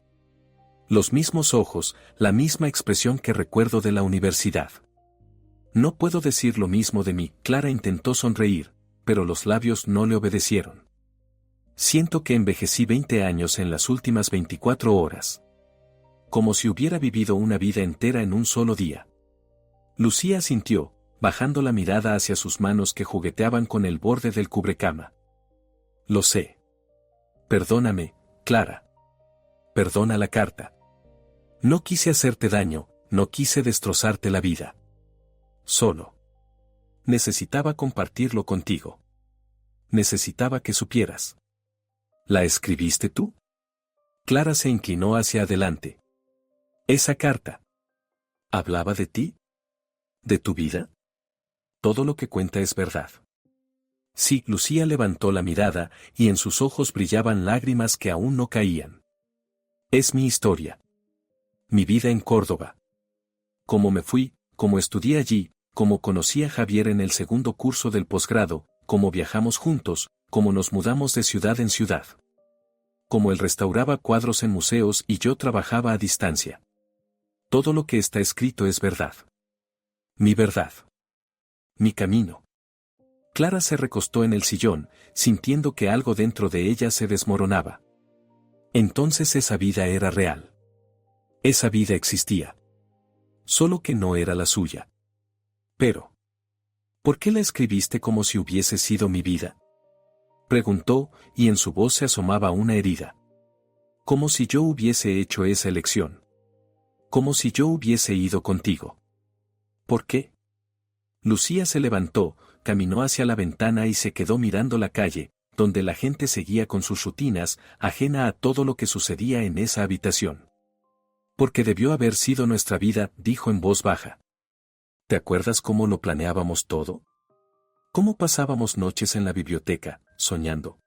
Speaker 1: Los mismos ojos, la misma expresión que recuerdo de la universidad». «No puedo decir lo mismo de mí», Clara intentó sonreír, pero los labios no le obedecieron. «Siento que envejecí 20 años en las últimas 24 horas. Como si hubiera vivido una vida entera en un solo día». Lucía asintió, bajando la mirada hacia sus manos que jugueteaban con el borde del cubrecama. «Lo sé. Perdóname, Clara. Perdona la carta. No quise hacerte daño, no quise destrozarte la vida. Solo necesitaba compartirlo contigo. Necesitaba que supieras». «¿La escribiste tú?». Clara se inclinó hacia adelante. «¿Esa carta hablaba de ti? ¿De tu vida? Todo lo que cuenta es verdad». Sí, Lucía levantó la mirada, y en sus ojos brillaban lágrimas que aún no caían. «Es mi historia. Mi vida en Córdoba. Cómo me fui, cómo estudié allí, cómo conocí a Javier en el segundo curso del posgrado, cómo viajamos juntos, cómo nos mudamos de ciudad en ciudad. Cómo él restauraba cuadros en museos y yo trabajaba a distancia. Todo lo que está escrito es verdad». Mi verdad. Mi camino. Clara se recostó en el sillón, sintiendo que algo dentro de ella se desmoronaba. Entonces esa vida era real. Esa vida existía. Solo que no era la suya. Pero, ¿por qué la escribiste como si hubiese sido mi vida? Preguntó, y en su voz se asomaba una herida. Como si yo hubiese hecho esa elección. Como si yo hubiese ido contigo. ¿Por qué? Lucía se levantó, caminó hacia la ventana y se quedó mirando la calle, donde la gente seguía con sus rutinas, ajena a todo lo que sucedía en esa habitación. Porque debió haber sido nuestra vida, dijo en voz baja. ¿Te acuerdas cómo lo planeábamos todo? ¿Cómo pasábamos noches en la biblioteca, soñando?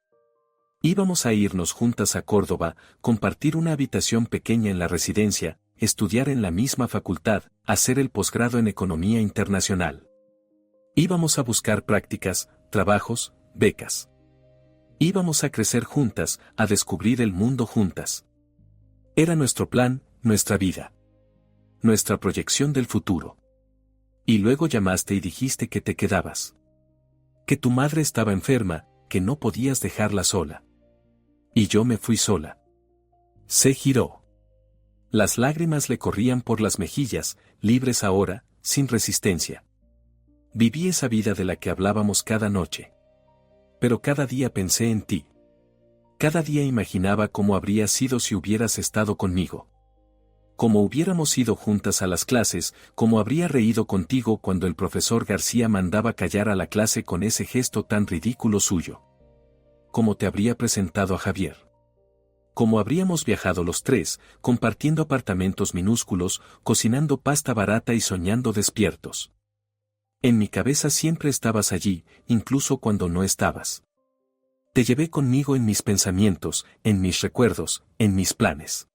Speaker 1: Íbamos a irnos juntas a Córdoba, compartir una habitación pequeña en la residencia, estudiar en la misma facultad, hacer el posgrado en Economía Internacional. Íbamos a buscar prácticas, trabajos, becas. Íbamos a crecer juntas, a descubrir el mundo juntas. Era nuestro plan, nuestra vida. Nuestra proyección del futuro. Y luego llamaste y dijiste que te quedabas. Que tu madre estaba enferma, que no podías dejarla sola. Y yo me fui sola. Se giró. Las lágrimas le corrían por las mejillas, libres ahora, sin resistencia. Viví esa vida de la que hablábamos cada noche. Pero cada día pensé en ti. Cada día imaginaba cómo habría sido si hubieras estado conmigo. Cómo hubiéramos ido juntas a las clases, cómo habría reído contigo cuando el profesor García mandaba callar a la clase con ese gesto tan ridículo suyo. Cómo te habría presentado a Javier. Cómo habríamos viajado los tres, compartiendo apartamentos minúsculos, cocinando pasta barata y soñando despiertos. En mi cabeza siempre estabas allí, incluso cuando no estabas. Te llevé conmigo en mis pensamientos, en mis recuerdos, en mis planes.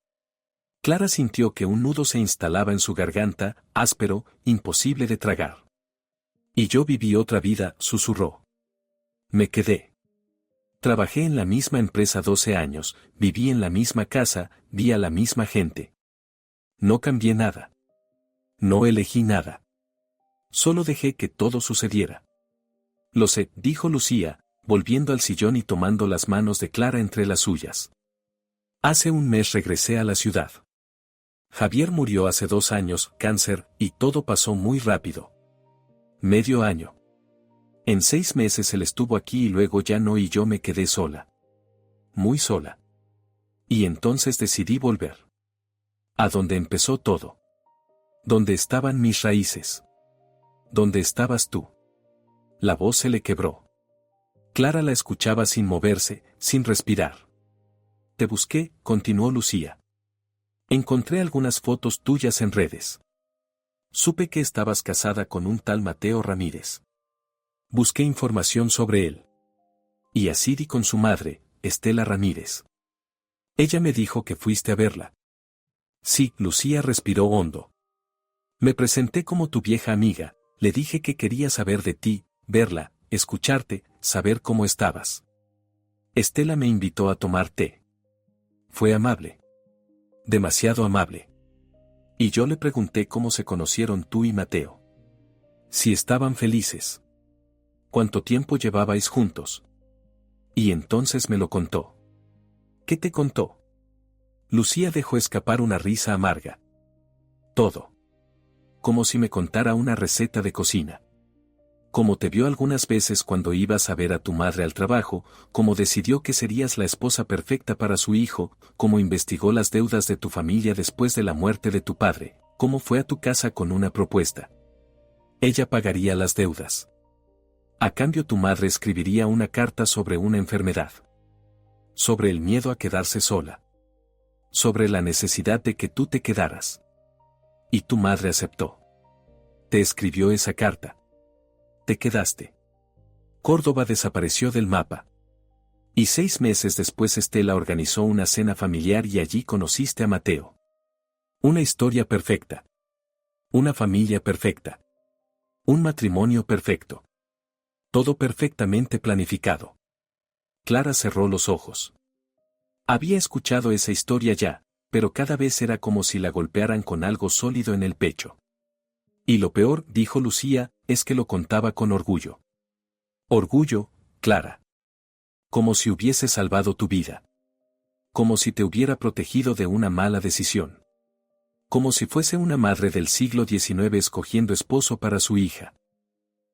Speaker 1: Clara sintió que un nudo se instalaba en su garganta, áspero, imposible de tragar. Y yo viví otra vida, susurró. Me quedé. Trabajé en la misma empresa 12 años, viví en la misma casa, vi a la misma gente. No cambié nada. No elegí nada. Solo dejé que todo sucediera. Lo sé, dijo Lucía, volviendo al sillón y tomando las manos de Clara entre las suyas. Hace un mes regresé a la ciudad. Javier murió hace 2 años, cáncer, y todo pasó muy rápido. Medio año. En 6 meses él estuvo aquí y luego ya no, y yo me quedé sola. Muy sola. Y entonces decidí volver. A donde empezó todo. Donde estaban mis raíces. ¿Dónde estabas tú? La voz se le quebró. Clara la escuchaba sin moverse, sin respirar. Te busqué, continuó Lucía. Encontré algunas fotos tuyas en redes. Supe que estabas casada con un tal Mateo Ramírez. Busqué información sobre él. Y así di con su madre, Estela Ramírez. Ella me dijo que fuiste a verla. Sí, Lucía respiró hondo. Me presenté como tu vieja amiga. Le dije que quería saber de ti, verla, escucharte, saber cómo estabas. Estela me invitó a tomar té. Fue amable. Demasiado amable. Y yo le pregunté cómo se conocieron tú y Mateo. Si estaban felices. ¿Cuánto tiempo llevabais juntos? Y entonces me lo contó. ¿Qué te contó? Lucía dejó escapar una risa amarga. Todo. Como si me contara una receta de cocina. Como te vio algunas veces cuando ibas a ver a tu madre al trabajo, como decidió que serías la esposa perfecta para su hijo, como investigó las deudas de tu familia después de la muerte de tu padre, cómo fue a tu casa con una propuesta. Ella pagaría las deudas. A cambio tu madre escribiría una carta sobre una enfermedad. Sobre el miedo a quedarse sola. Sobre la necesidad de que tú te quedaras. Y tu madre aceptó. Te escribió esa carta. Te quedaste. Córdoba desapareció del mapa. Y 6 meses después Estela organizó una cena familiar y allí conociste a Mateo. Una historia perfecta. Una familia perfecta. Un matrimonio perfecto. Todo perfectamente planificado. Clara cerró los ojos. Había escuchado esa historia ya, pero cada vez era como si la golpearan con algo sólido en el pecho. Y lo peor, dijo Lucía, es que lo contaba con orgullo. Orgullo, Clara. Como si hubiese salvado tu vida. Como si te hubiera protegido de una mala decisión. Como si fuese una madre del siglo XIX escogiendo esposo para su hija.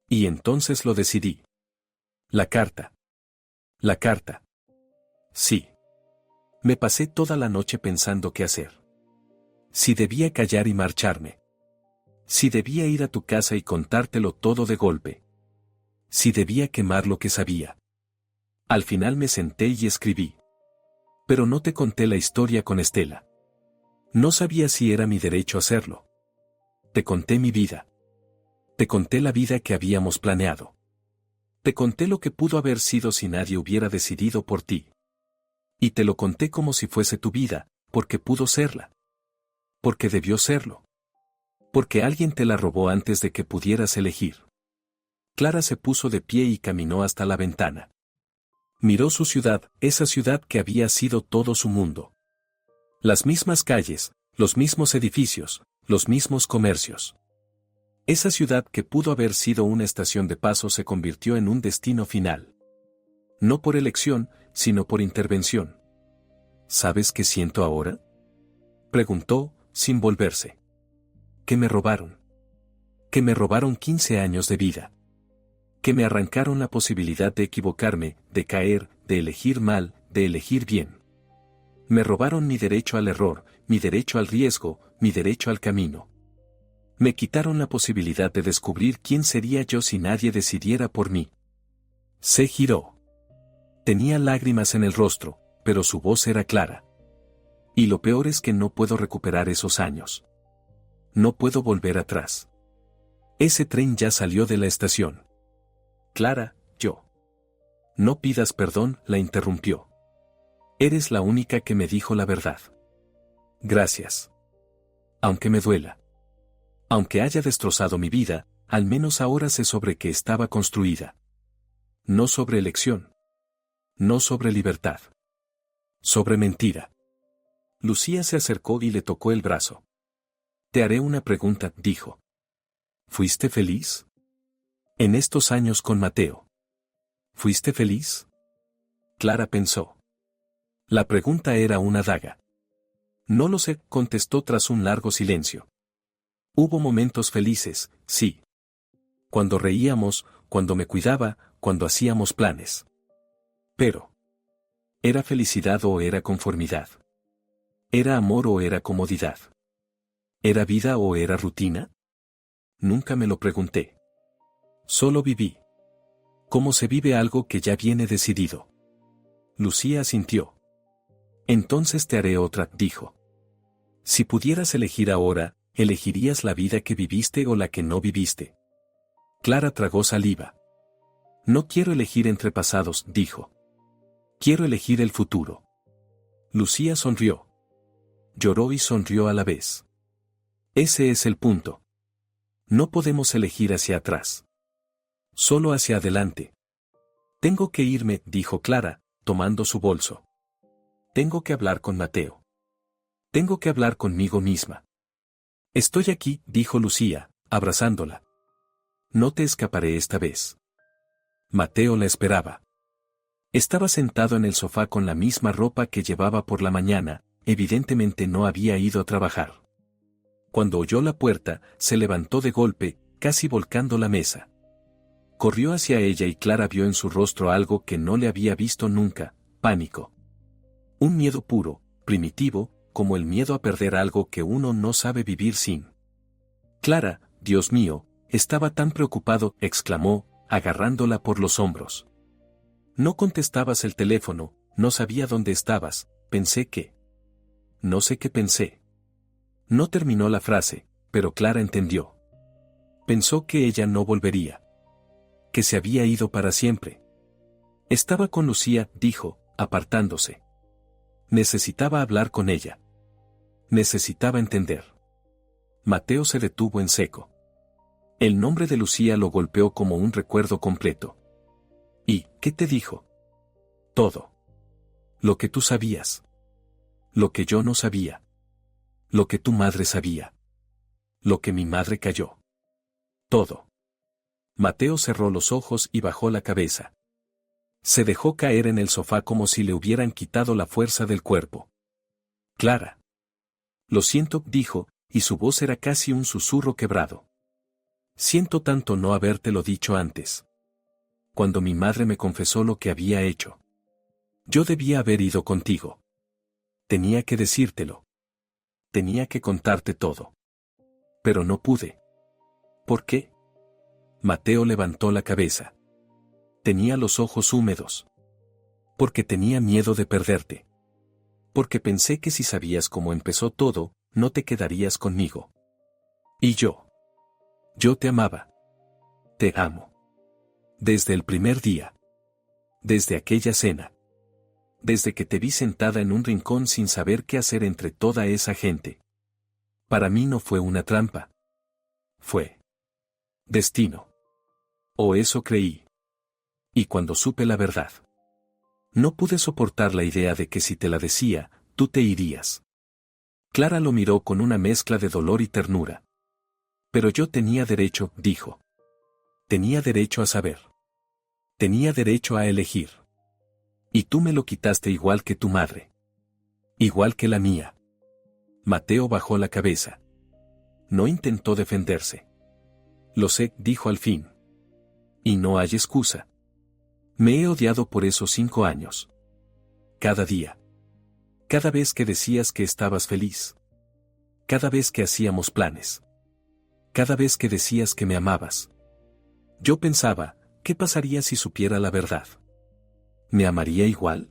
Speaker 1: Y entonces lo decidí. La carta. La carta. Sí. Me pasé toda la noche pensando qué hacer. Si debía callar y marcharme. Si debía ir a tu casa y contártelo todo de golpe. Si debía quemar lo que sabía. Al final me senté y escribí. Pero no te conté la historia con Estela. No sabía si era mi derecho hacerlo. Te conté mi vida. Te conté la vida que habíamos planeado. Te conté lo que pudo haber sido si nadie hubiera decidido por ti. Y te lo conté como si fuese tu vida, porque pudo serla. Porque debió serlo. Porque alguien te la robó antes de que pudieras elegir. Clara se puso de pie y caminó hasta la ventana. Miró su ciudad, esa ciudad que había sido todo su mundo. Las mismas calles, los mismos edificios, los mismos comercios. Esa ciudad que pudo haber sido una estación de paso se convirtió en un destino final. No por elección, sino por intervención. ¿Sabes qué siento ahora?, preguntó, sin volverse. Que me robaron. Que me robaron 15 años de vida. Que me arrancaron la posibilidad de equivocarme, de caer, de elegir mal, de elegir bien. Me robaron mi derecho al error, mi derecho al riesgo, mi derecho al camino. Me quitaron la posibilidad de descubrir quién sería yo si nadie decidiera por mí. Se giró. Tenía lágrimas en el rostro, pero su voz era clara. Y lo peor es que no puedo recuperar esos años. No puedo volver atrás. Ese tren ya salió de la estación. Clara, yo. No pidas perdón, la interrumpió. Eres la única que me dijo la verdad. Gracias. Aunque me duela. Aunque haya destrozado mi vida, al menos ahora sé sobre qué estaba construida. No sobre elección. No sobre libertad. Sobre mentira. Lucía se acercó y le tocó el brazo. Te haré una pregunta, dijo. ¿Fuiste feliz? En estos años con Mateo. ¿Fuiste feliz? Clara pensó. La pregunta era una daga. No lo sé, contestó tras un largo silencio. Hubo momentos felices, sí. Cuando reíamos, cuando me cuidaba, cuando hacíamos planes. Pero, ¿era felicidad o era conformidad? ¿Era amor o era comodidad? ¿Era vida o era rutina? Nunca me lo pregunté. Solo viví. ¿Cómo se vive algo que ya viene decidido? Lucía asintió. Entonces te haré otra, dijo. Si pudieras elegir ahora, ¿elegirías la vida que viviste o la que no viviste? Clara tragó saliva. No quiero elegir entre pasados, dijo. Quiero elegir el futuro. Lucía sonrió. Lloró y sonrió a la vez. Ese es el punto. No podemos elegir hacia atrás. Solo hacia adelante. Tengo que irme, dijo Clara, tomando su bolso. Tengo que hablar con Mateo. Tengo que hablar conmigo misma. Estoy aquí, dijo Lucía, abrazándola. No te escaparé esta vez. Mateo la esperaba. Estaba sentado en el sofá con la misma ropa que llevaba por la mañana, evidentemente no había ido a trabajar. Cuando oyó la puerta, se levantó de golpe, casi volcando la mesa. Corrió hacia ella y Clara vio en su rostro algo que no le había visto nunca, pánico. Un miedo puro, primitivo, como el miedo a perder algo que uno no sabe vivir sin. Clara, Dios mío, estaba tan preocupado, exclamó, agarrándola por los hombros. No contestabas el teléfono, no sabía dónde estabas, pensé que. No sé qué pensé. No terminó la frase, pero Clara entendió. Pensó que ella no volvería. Que se había ido para siempre. Estaba con Lucía, dijo, apartándose. Necesitaba hablar con ella. Necesitaba entender. Mateo se detuvo en seco. El nombre de Lucía lo golpeó como un recuerdo completo. ¿Y qué te dijo? Todo. Lo que tú sabías. Lo que yo no sabía. Lo que tu madre sabía. Lo que mi madre calló. Todo. Mateo cerró los ojos y bajó la cabeza. Se dejó caer en el sofá como si le hubieran quitado la fuerza del cuerpo. Clara. Lo siento, dijo, y su voz era casi un susurro quebrado. Siento tanto no habértelo dicho antes. Cuando mi madre me confesó lo que había hecho. Yo debía haber ido contigo. Tenía que decírtelo. Tenía que contarte todo. Pero no pude. ¿Por qué? Mateo levantó la cabeza. Tenía los ojos húmedos. Porque tenía miedo de perderte. Porque pensé que si sabías cómo empezó todo, no te quedarías conmigo. Y yo. Yo te amaba. Te amo. Desde el primer día. Desde aquella cena. Desde que te vi sentada en un rincón sin saber qué hacer entre toda esa gente. Para mí no fue una trampa. Fue destino. O eso creí. Y cuando supe la verdad, no pude soportar la idea de que si te la decía, tú te irías. Clara lo miró con una mezcla de dolor y ternura. Pero yo tenía derecho, dijo. Tenía derecho a saber. Tenía derecho a elegir. Y tú me lo quitaste igual que tu madre. Igual que la mía. Mateo bajó la cabeza. No intentó defenderse. Lo sé, dijo al fin. Y no hay excusa. Me he odiado por esos 5 años. Cada día. Cada vez que decías que estabas feliz. Cada vez que hacíamos planes. Cada vez que decías que me amabas. Yo pensaba, ¿qué pasaría si supiera la verdad? ¿Me amaría igual?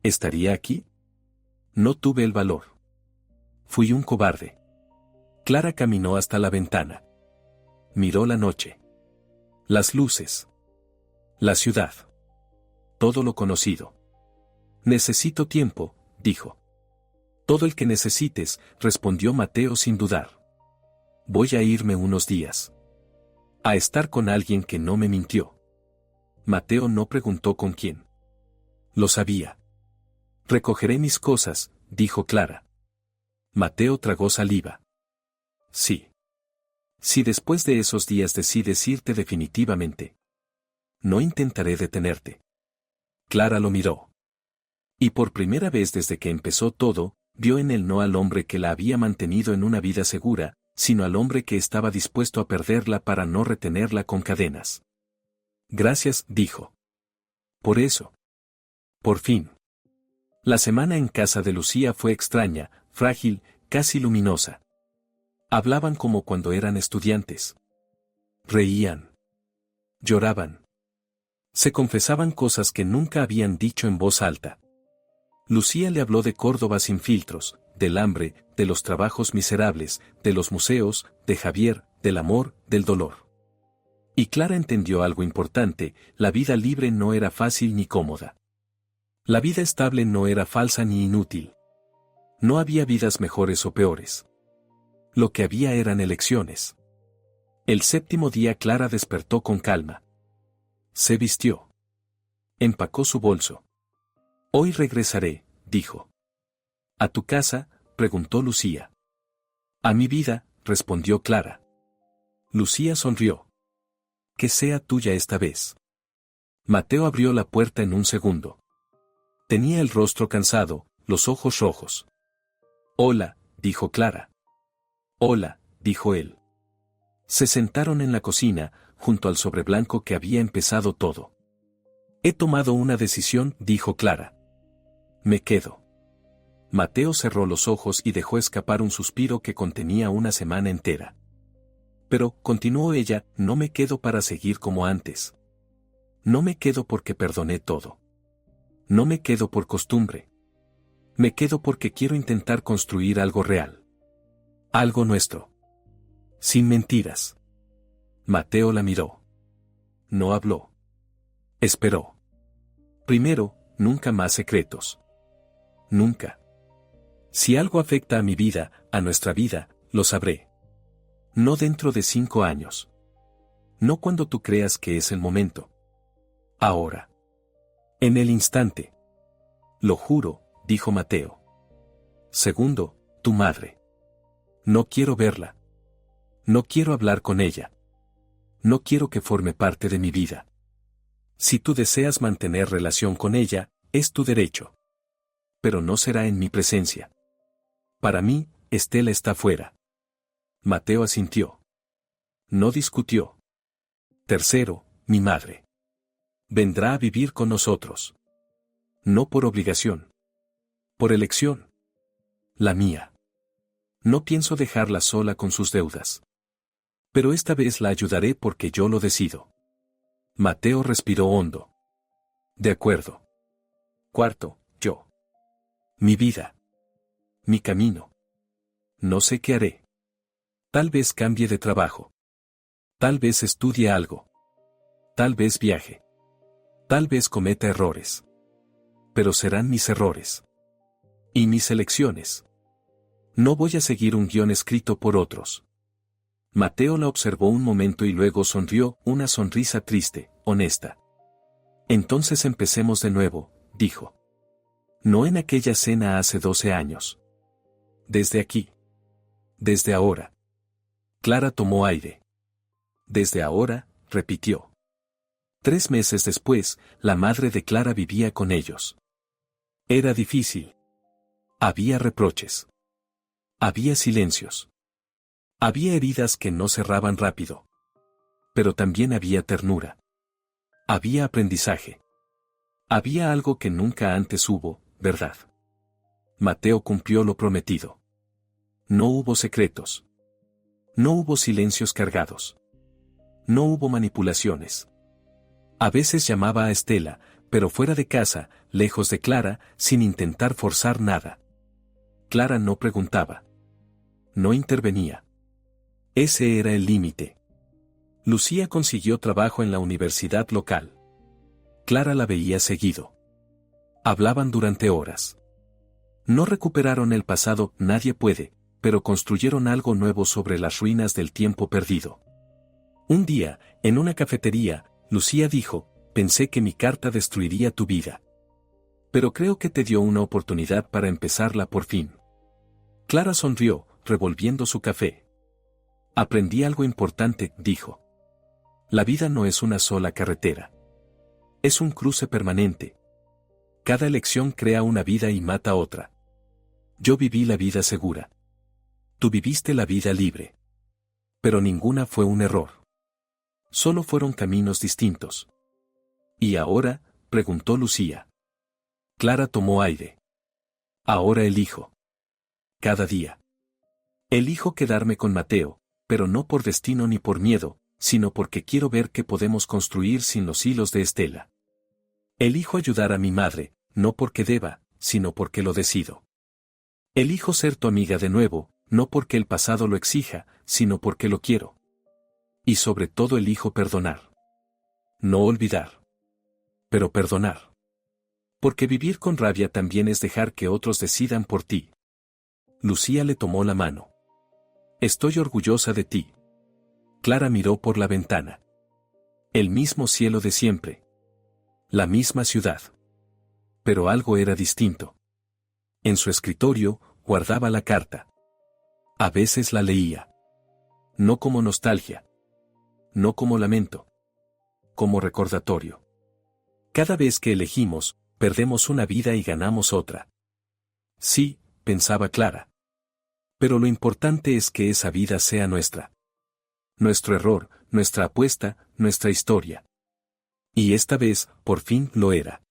Speaker 1: ¿Estaría aquí? No tuve el valor. Fui un cobarde. Clara caminó hasta la ventana. Miró la noche. Las luces. La ciudad. Todo lo conocido. Necesito tiempo, dijo. Todo el que necesites, respondió Mateo sin dudar. Voy a irme unos días. A estar con alguien que no me mintió. Mateo no preguntó con quién. Lo sabía. Recogeré mis cosas, dijo Clara. Mateo tragó saliva. Sí. Si después de esos días decides irte definitivamente. No intentaré detenerte. Clara lo miró. Y por primera vez desde que empezó todo, vio en él no al hombre que la había mantenido en una vida segura, sino al hombre que estaba dispuesto a perderla para no retenerla con cadenas. Gracias, dijo. Por eso. Por fin. La semana en casa de Lucía fue extraña, frágil, casi luminosa. Hablaban como cuando eran estudiantes. Reían. Lloraban. Se confesaban cosas que nunca habían dicho en voz alta. Lucía le habló de Córdoba sin filtros, del hambre, de los trabajos miserables, de los museos, de Javier, del amor, del dolor. Y Clara entendió algo importante, la vida libre no era fácil ni cómoda. La vida estable no era falsa ni inútil. No había vidas mejores o peores. Lo que había eran elecciones. El 7º día Clara despertó con calma. Se vistió. Empacó su bolso. Hoy regresaré, dijo. ¿A tu casa?, preguntó Lucía. A mi vida, respondió Clara. Lucía sonrió. Que sea tuya esta vez. Mateo abrió la puerta en un segundo. Tenía el rostro cansado, los ojos rojos. Hola, dijo Clara. Hola, dijo él. Se sentaron en la cocina, junto al sobre blanco que había empezado todo. He tomado una decisión, dijo Clara. Me quedo. Mateo cerró los ojos y dejó escapar un suspiro que contenía una semana entera. Pero, continuó ella, no me quedo para seguir como antes. No me quedo porque perdoné todo. No me quedo por costumbre. Me quedo porque quiero intentar construir algo real. Algo nuestro. Sin mentiras. Mateo la miró. No habló. Esperó. Primero, nunca más secretos. Nunca. Si algo afecta a mi vida, a nuestra vida, lo sabré. No dentro de 5 años. No cuando tú creas que es el momento. Ahora. En el instante. Lo juro, dijo Mateo. Segundo, tu madre. No quiero verla. No quiero hablar con ella. No quiero que forme parte de mi vida. Si tú deseas mantener relación con ella, es tu derecho. Pero no será en mi presencia. Para mí, Estela está fuera. Mateo asintió. No discutió. Tercero, mi madre. Vendrá a vivir con nosotros. No por obligación. Por elección. La mía. No pienso dejarla sola con sus deudas. Pero esta vez la ayudaré porque yo lo decido. Mateo respiró hondo. De acuerdo. Cuarto, yo. Mi vida. Mi camino. No sé qué haré. Tal vez cambie de trabajo. Tal vez estudie algo. Tal vez viaje. Tal vez cometa errores. Pero serán mis errores. Y mis elecciones. No voy a seguir un guión escrito por otros. Mateo la observó un momento y luego sonrió, una sonrisa triste, honesta. Entonces empecemos de nuevo, dijo. No en aquella cena hace 12 años. Desde aquí. Desde ahora. Clara tomó aire. Desde ahora, repitió. 3 meses después, la madre de Clara vivía con ellos. Era difícil. Había reproches. Había silencios. Había heridas que no cerraban rápido. Pero también había ternura. Había aprendizaje. Había algo que nunca antes hubo, ¿verdad? Mateo cumplió lo prometido. No hubo secretos. No hubo silencios cargados. No hubo manipulaciones. A veces llamaba a Estela, pero fuera de casa, lejos de Clara, sin intentar forzar nada. Clara no preguntaba. No intervenía. Ese era el límite. Lucía consiguió trabajo en la universidad local. Clara la veía seguido. Hablaban durante horas. No recuperaron el pasado, nadie puede, pero construyeron algo nuevo sobre las ruinas del tiempo perdido. Un día, en una cafetería, Lucía dijo, pensé que mi carta destruiría tu vida. Pero creo que te dio una oportunidad para empezarla por fin. Clara sonrió, revolviendo su café. Aprendí algo importante, dijo. La vida no es una sola carretera. Es un cruce permanente. Cada elección crea una vida y mata otra. Yo viví la vida segura. Tú viviste la vida libre. Pero ninguna fue un error. Solo fueron caminos distintos. ¿Y ahora? Preguntó Lucía. Clara tomó aire. Ahora elijo. Cada día. Elijo quedarme con Mateo, pero no por destino ni por miedo, sino porque quiero ver qué podemos construir sin los hilos de Estela. Elijo ayudar a mi madre, no porque deba, sino porque lo decido. Elijo ser tu amiga de nuevo, no porque el pasado lo exija, sino porque lo quiero. Y sobre todo elijo perdonar. No olvidar. Pero perdonar. Porque vivir con rabia también es dejar que otros decidan por ti. Lucía le tomó la mano. Estoy orgullosa de ti. Clara miró por la ventana. El mismo cielo de siempre. La misma ciudad. Pero algo era distinto. En su escritorio, guardaba la carta. A veces la leía. No como nostalgia. No como lamento. Como recordatorio. Cada vez que elegimos, perdemos una vida y ganamos otra. Sí, pensaba Clara. Pero lo importante es que esa vida sea nuestra. Nuestro error, nuestra apuesta, nuestra historia. Y esta vez, por fin, lo era.